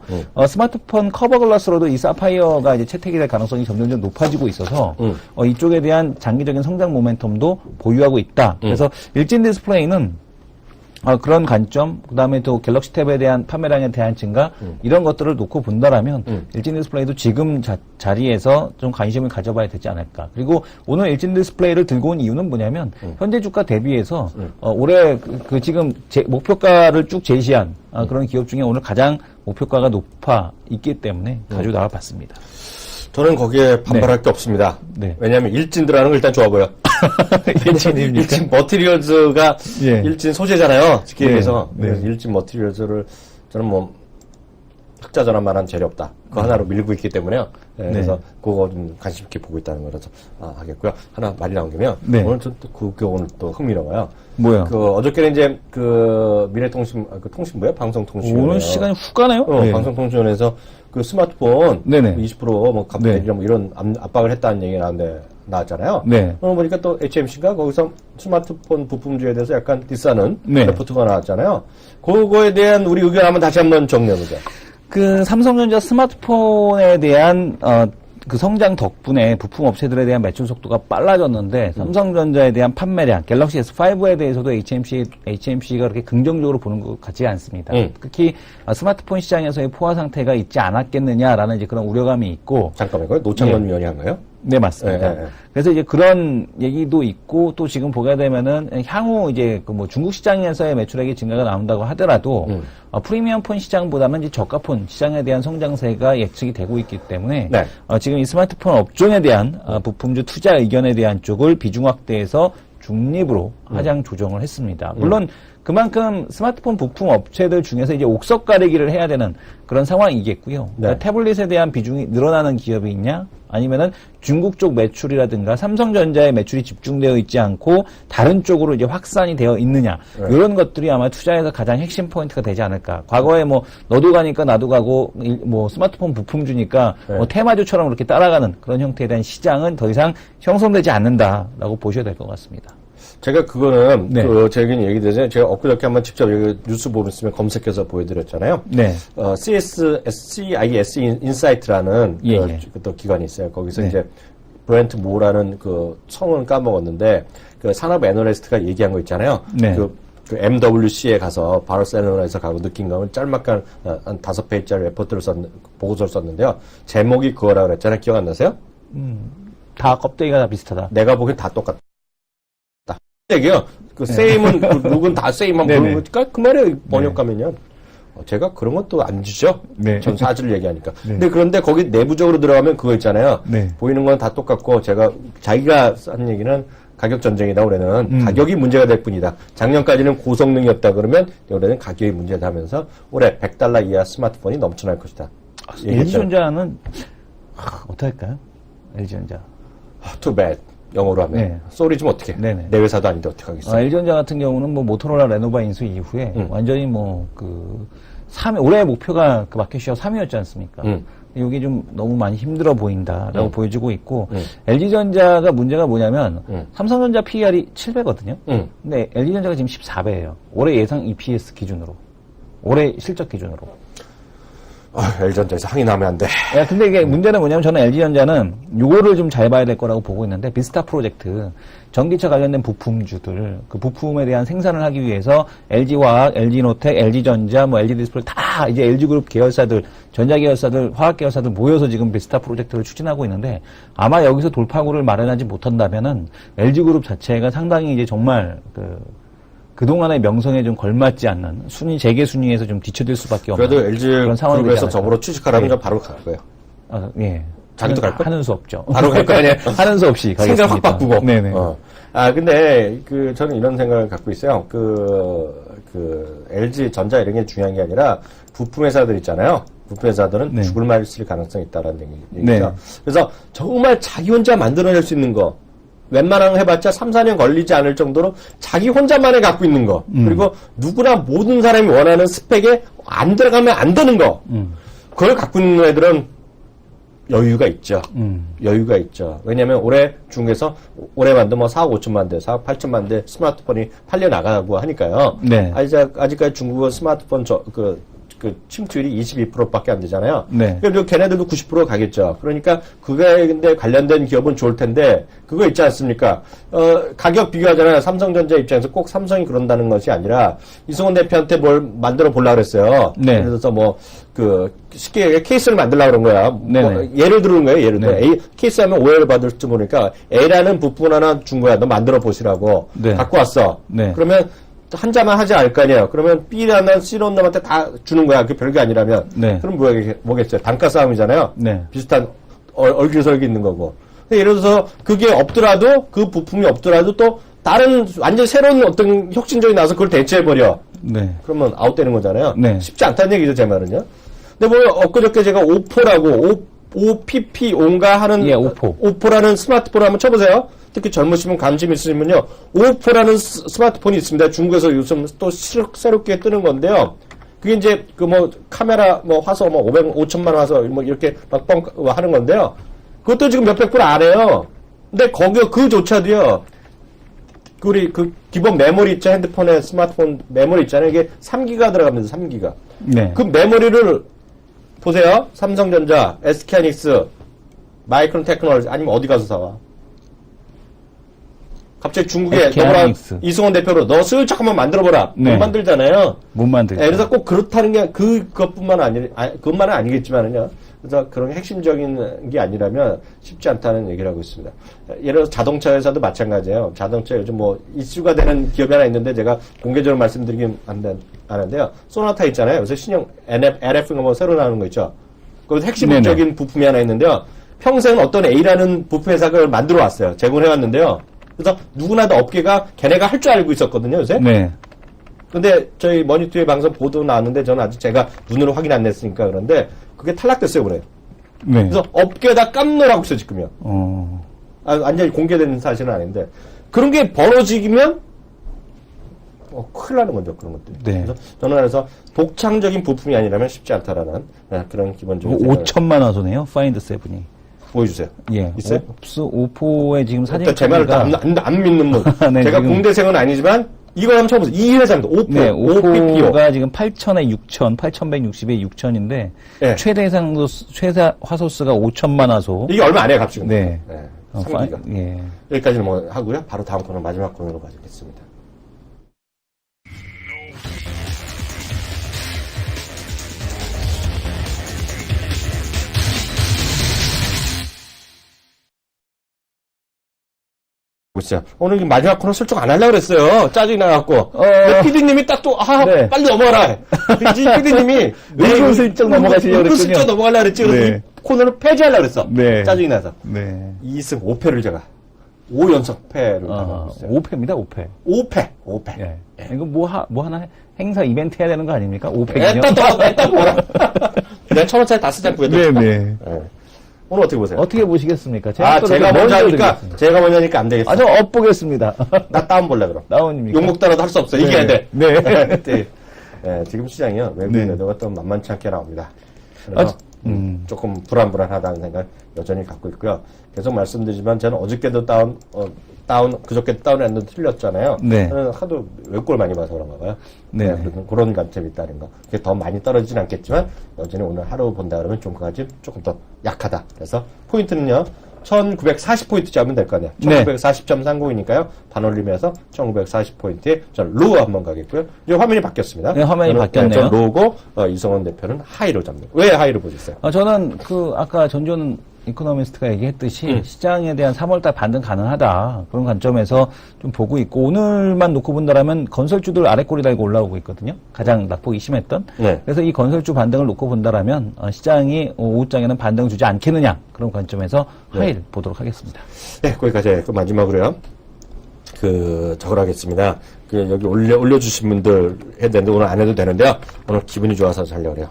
스마트폰 커버 글라스로도 이 사파이어가 이제 채택이 될 가능성이 점점 높아지고 있어서 이쪽에 대한 장기적인 성장 모멘텀도 보유하고 있다. 그래서 일진 디스플레이는 그런 관점, 그 다음에 또 갤럭시 탭에 대한 판매량에 대한 증가, 이런 것들을 놓고 본다라면, 일진 디스플레이도 지금 자리에서 좀 관심을 가져봐야 되지 않을까. 그리고 오늘 일진 디스플레이를 들고 온 이유는 뭐냐면, 현재 주가 대비해서, 올해 지금 목표가를 쭉 제시한 그런 기업 중에 오늘 가장 목표가가 높아 있기 때문에 가지고 나와봤습니다. 저는 거기에 반발할 게 없습니다. 네. 왜냐하면 일진들하는 거 일단 좋아 보여. 일진 머티리얼즈가 예. 일진 소재잖아요. 쉽게 얘기해서. 네. 그래서 일진 머티리얼즈를 저는 뭐 흑자 전환만한 재료 없다. 그거 하나로 밀고 있기 때문에요. 네, 그래서 그거 좀 관심 있게 보고 있다는 거라서 하겠고요. 하나 말이 나온 김에요. 네. 오늘 또 그게 오늘 또 흥미로워요. 뭐요? 어저께는 이제 미래통신 통신부요? 방송통신위원회. 오늘 시간이 훅 가네요? 네. 방송통신위원회에서 그 스마트폰 네네. 20% 값 뭐 이런 압박을 했다는 얘기가 나왔잖아요. 네. 오늘 보니까 또 HMC가 거기서 스마트폰 부품주에 대해서 약간 디스하는 레포트가 나왔잖아요. 그거에 대한 우리 의견 다시 한번 정리해보자. 그 삼성전자 스마트폰에 대한 그 성장 덕분에 부품 업체들에 대한 매출 속도가 빨라졌는데 삼성전자에 대한 판매량, 갤럭시 S5에 대해서도 HMC가 그렇게 긍정적으로 보는 것 같지 않습니다. 특히 스마트폰 시장에서의 포화 상태가 있지 않았겠느냐라는 이제 그런 우려감이 있고. 잠깐만요. 노창건 위원이 한가요? 네, 맞습니다. 그래서 이제 그런 얘기도 있고, 또 지금 보게 되면은 향후 이제 그 뭐 중국 시장에서의 매출액이 증가가 나온다고 하더라도 프리미엄 폰 시장보다는 이제 저가폰 시장에 대한 성장세가 예측이 되고 있기 때문에 지금 이 스마트폰 업종에 대한 부품주 투자 의견에 대한 쪽을 비중 확대해서 중립으로 하향 조정을 했습니다. 물론 그만큼 스마트폰 부품 업체들 중에서 이제 옥석 가리기를 해야 되는 그런 상황이겠고요. 그러니까 태블릿에 대한 비중이 늘어나는 기업이 있냐? 아니면은 중국 쪽 매출이라든가 삼성전자의 매출이 집중되어 있지 않고 다른 쪽으로 이제 확산이 되어 있느냐. 이런 것들이 아마 투자에서 가장 핵심 포인트가 되지 않을까. 과거에 뭐 너도 가니까 나도 가고 뭐 스마트폰 부품 주니까 뭐 테마주처럼 그렇게 따라가는 그런 형태에 대한 시장은 더 이상 형성되지 않는다라고 보셔야 될 것 같습니다. 제가 그거는 네. 제가 얘기되죠. 제가 엊그저께 한번 직접 여기 뉴스 보면서 검색해서 보여드렸잖아요. 네. CIS 인사이트라는 예. 또 기관이 있어요. 거기서 네. 이제 브렌트 모라는 그 성은 까먹었는데 그 산업 애널리스트가 얘기한 거 있잖아요. 네. 그 MWC에 가서 바르셀로나에서 가고 느낀 거는 짤막한 한 5페이지짜리 보고서를 썼는데요. 제목이 그거라 그랬잖아요. 기억 안 나세요? 다 껍데기가 다 비슷하다. 내가 보기엔 다 똑같다. 얘기요. 그 세임은 룩은 다 세임만 네네. 보는 거니까 그 말에 번역하면요. 제가 그런 것도 안 주죠. 네. 전 사실을 얘기하니까. 근데 그런데 거기 내부적으로 들어가면 그거 있잖아요. 네. 보이는 건 다 똑같고 자기가 한 얘기는 가격 전쟁이다. 올해는 가격이 문제가 될 뿐이다. 작년까지는 고성능이었다 그러면 올해는 가격이 문제다 하면서 올해 $100 이하 스마트폰이 넘쳐날 것이다. LG전자는 어떡할까요? LG전자. Too bad. 영어로 하면. 네. 쏘리 좀 어떻게. 네네. 내 회사도 아닌데 어떻게 하겠어요. LG전자 같은 경우는 뭐 모토로라 레노바 인수 이후에 완전히 올해 목표가 그 마켓시어 3위였지 않습니까? 이게 좀 너무 많이 힘들어 보인다라고 보여지고 있고 LG전자가 문제가 뭐냐면 삼성전자 PER이 7배거든요. 근데 LG전자가 지금 14배예요. 올해 예상 EPS 기준으로. 올해 실적 기준으로. LG전자에서 항의 나면 안 돼. 야, 근데 이게 문제는 뭐냐면 저는 LG전자는 요거를 좀 잘 봐야 될 거라고 보고 있는데 비스타 프로젝트 전기차 관련된 부품주들 그 부품에 대한 생산을 하기 위해서 LG화학, LG노텍, LG전자, 뭐 LG디스플레이 다 이제 LG그룹 계열사들 전자계열사들, 화학계열사들 모여서 지금 비스타 프로젝트를 추진하고 있는데 아마 여기서 돌파구를 마련하지 못한다면은 LG그룹 자체가 상당히 이제 정말 그동안의 명성에 좀 걸맞지 않는 재계 순위에서 좀 뒤처질 수밖에 없는 그래도 LG 그런 상황이 되지 그룹에서 않을까. 저보러 취직하라면 예. 저 바로 갈 거예요. 예. 자기도 갈 거야? 하는 수 없죠. 바로 갈 거 아니에요? 하는 수 없이 가겠습니다. 생각 확 바꾸고. 네네. 근데 저는 이런 생각을 갖고 있어요. LG 전자 이런 게 중요한 게 아니라 부품 회사들 있잖아요. 부품 회사들은 네. 죽을 말 있을 가능성이 있다라는 얘기죠. 네. 그래서 정말 자기 혼자 만들어낼 수 있는 거. 웬만한 거 해봤자 3, 4년 걸리지 않을 정도로 자기 혼자만에 갖고 있는 거. 그리고 누구나 모든 사람이 원하는 스펙에 안 들어가면 안 되는 거. 그걸 갖고 있는 애들은 여유가 있죠. 여유가 있죠. 왜냐면 올해 중국에서 올해 만도 4억 5천만 대, 4억 8천만 대 스마트폰이 팔려 나가고 하니까요. 네. 아직까지 중국은 스마트폰 침투율이 22%밖에 안 되잖아요. 네. 그러니까 걔네들도 90% 가겠죠. 그러니까 그거에 근데 관련된 기업은 좋을 텐데 그거 있지 않습니까? 가격 비교하잖아요. 삼성전자 입장에서 꼭 삼성이 그런다는 것이 아니라 이승원 대표한테 뭘 만들어 보려고 그랬어요. 네. 그래서 쉽게 얘기해 케이스를 만들려고 그런 거야. 네네. 예를 들은 거예요. 예를 들어. 네. A 케이스 하면 오해를 받을지 모르니까 A라는 부품 하나 준 거야. 너 만들어 보시라고. 네. 갖고 왔어. 네. 그러면 한 자만 하지 않을 거 아니에요. 그러면 B라는 C라는 놈한테 다 주는 거야. 그 별게 아니라면. 네. 그럼 뭐겠어요? 단가 싸움이잖아요. 네. 비슷한 얼기설기 있는 거고. 예를 들어서 그게 없더라도 그 부품이 없더라도 또 다른 완전 새로운 어떤 혁신적이 나서 그걸 대체해버려. 네. 그러면 아웃되는 거잖아요. 네. 쉽지 않다는 얘기죠, 제 말은요. 근데 엊그저께 제가 오포라고 OPP5인가 하는 예, 오포. 오포라는 스마트폰을 한번 쳐보세요. 특히 젊으시면 관심 있으시면요. 오포라는 스마트폰이 있습니다. 중국에서 요즘 또 새롭게 뜨는 건데요. 그게 이제 카메라 화소 5천만 화소 이렇게 막 하는 건데요. 그것도 지금 몇백 불 안 해요. 근데 그조차도요. 우리 기본 메모리 있죠. 핸드폰에 스마트폰 메모리 있잖아요. 이게 3기가 들어갑니다. 3기가. 네. 그 메모리를 보세요. 삼성전자, SK하이닉스, 마이크론 테크놀로지 아니면 어디 가서 사와? 갑자기 중국에 SK하이닉스. 이승원 대표로 너 슬쩍 한번 만들어보라. 네. 못 만들잖아요. 못 만들죠. 그래서 꼭 그렇다는 게 그것만은 아니겠지만은요. 그래서 그런 핵심적인 게 아니라면 쉽지 않다는 얘기를 하고 있습니다. 예를 들어서 자동차 회사도 마찬가지예요. 자동차 요즘 이슈가 되는 기업이 하나 있는데 제가 공개적으로 말씀드리긴 하는데요. 소나타 있잖아요. 요새 신형 LF가 새로 나오는 거 있죠. 거기서 핵심적인 부품이 하나 있는데요. 평생 어떤 A라는 부품 회사가 그걸 만들어 왔어요. 제공을 해왔는데요. 그래서 누구나 다 업계가 걔네가 할 줄 알고 있었거든요, 요새. 네. 근데 저희 머니투의 방송 보도 나왔는데 저는 아직 제가 눈으로 확인 안 했으니까 그런데 그게 탈락됐어요, 그래. 네. 그래서 업계에다 깜놀하고 있어, 지금요. 어. 완전히 공개된 사실은 아닌데. 그런 게 벌어지면, 큰일 나는 거죠, 그런 것들이. 네. 그래서 저는 그래서 독창적인 부품이 아니라면 쉽지 않다라는 그런 기본적인 생각을 5천만 화소네요. 파인드 7이. 보여주세요. 예. 있어요? 오포의 지금 사진. 제 말을 안 믿는 분. 네, 제가 지금- 공대생은 아니지만, 이걸 한번 처음 보세요. 이 회사입니다. 오포. 네, OPPO. 오포가 지금 8천에 6천, 8,160에 6천인데, 네. 최대 화소수가 5천만 화소. 이게 얼마 안 해요, 값이. 네. 상기가. 예. 여기까지는 뭐 하고요. 바로 다음 코너, 마지막 코너로 가겠습니다. 보시죠. 오늘 이 마지막 코너 설정 안 하려고 그랬어요. 짜증이 나갖고. 근데 PD님이 딱 또, 네. 빨리 넘어가라. PD님이. 은근슬쩍 넘어가시려고 그랬군요. 은근슬쩍 넘어가려고 그랬지. 그래서 네. 이 코너를 폐지하려고 그랬어. 네. 짜증이 나서. 네. 2승 5패를 제가. 5연속 패를 당하고 있어요. 5패입니다, 5패. 5패. 예. 이거 뭐 하나 행사 이벤트 해야 되는 거 아닙니까? 5패 애따 뭐라. 내가 1,000원짜리 다 쓰자, 구해도. 네네. 오늘 어떻게 보세요? 어떻게 보시겠습니까? 제가 먼저 하니까, 드리겠습니다. 제가 먼저 하니까 안 되겠어. 저 엇보겠습니다. 나 다운 볼래, 그럼. 나온입니까? 욕먹더라도 할 수 없어. 이겨야 돼. 네. 네. 지금 시장이요. 외국인 네. 매도가 또 만만치 않게 나옵니다. 그래서 조금 불안불안하다는 생각 여전히 갖고 있고요. 계속 말씀드리지만 저는 어저께도 그저께도 다운했는데 틀렸잖아요. 네. 저는 하도 외국을 많이 봐서 그런가 봐요. 네. 그런 관점이 있다는 거. 그게 더 많이 떨어지진 않겠지만 여전히 오늘 하루 본다 그러면 좀 그까지 조금 더 약하다. 그래서 포인트는요. 1940포인트 잡으면 될 거 아니에요. 네. 1940.30이니까요. 반올림에서 1940포인트에 전 로우 한번 가겠고요. 이제 화면이 바뀌었습니다. 네, 화면이 바뀌었네요. 전 로우고 이성원 대표는 하이로 잡는. 왜 하이로 보셨어요? 저는 아까 전준 이코노미스트가 얘기했듯이 시장에 대한 3월달 반등 가능하다. 그런 관점에서 좀 보고 있고, 오늘만 놓고 본다라면 건설주들 아래 꼬리 달고 올라오고 있거든요. 가장 낙폭이 심했던. 네. 그래서 이 건설주 반등을 놓고 본다라면 시장이 오후장에는 반등 주지 않겠느냐. 그런 관점에서 하이를 보도록 하겠습니다. 네, 거기까지. 마지막으로요. 저걸 하겠습니다. 여기 올려주신 분들 해야 되는데 오늘 안 해도 되는데요. 오늘 기분이 좋아서 하려고 그래요.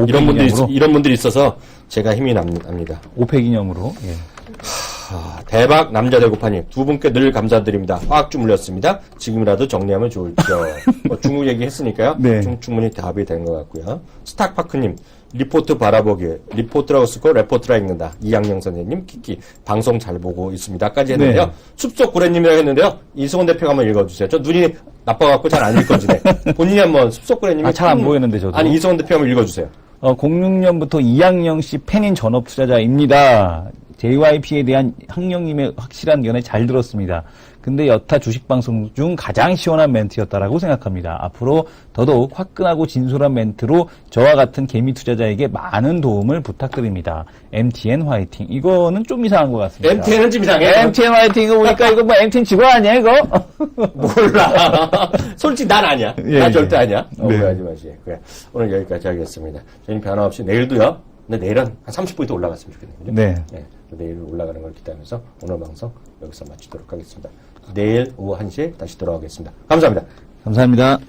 이런 분들이 있어서 제가 힘이 납니다. 5패 기념으로. 예. 대박 남자 대고파님 두 분께 늘 감사드립니다. 화학 주물렸습니다. 지금이라도 정리하면 좋을지요. 중국 얘기했으니까요. 네. 충분히 답이 된 것 같고요. 스탁파크님 리포트 바라보기 리포트라고 쓰고 레포트라 읽는다. 이양영 선생님 키키 방송 잘 보고 있습니다.까지 했는데요. 네. 숲속 구레님이라고 했는데요. 이승원 대표가 한번 읽어주세요. 저 눈이 나빠갖고 잘 안 읽어지네. 본인이 한번 숲속 구레님이 잘 안 보이는데 저도. 아니 이승원 대표 한번 읽어주세요. 06년부터 이양영 씨 팬인 전업 투자자입니다. JYP에 대한 항영님의 확실한 연애 잘 들었습니다. 근데 여타 주식방송 중 가장 시원한 멘트였다라고 생각합니다. 앞으로 더더욱 화끈하고 진솔한 멘트로 저와 같은 개미 투자자에게 많은 도움을 부탁드립니다. MTN 화이팅. 이거는 좀 이상한 것 같습니다. MTN은 좀 이상해. MTN 화이팅 이거 보니까 이거 뭐 MTN 직원 아니야 이거? 몰라. 솔직히 난 아니야. 예, 난 예. 절대 아니야. 네. 오해하지 마시. 그래. 오늘 여기까지 하겠습니다. 저희는 변화 없이 내일도요. 근데 내일은 한 30포인트 올라갔으면 좋겠네요. 네. 네. 내일 올라가는 걸 기대하면서 오늘 방송 여기서 마치도록 하겠습니다. 내일 오후 1시에 다시 돌아오겠습니다. 감사합니다. 감사합니다.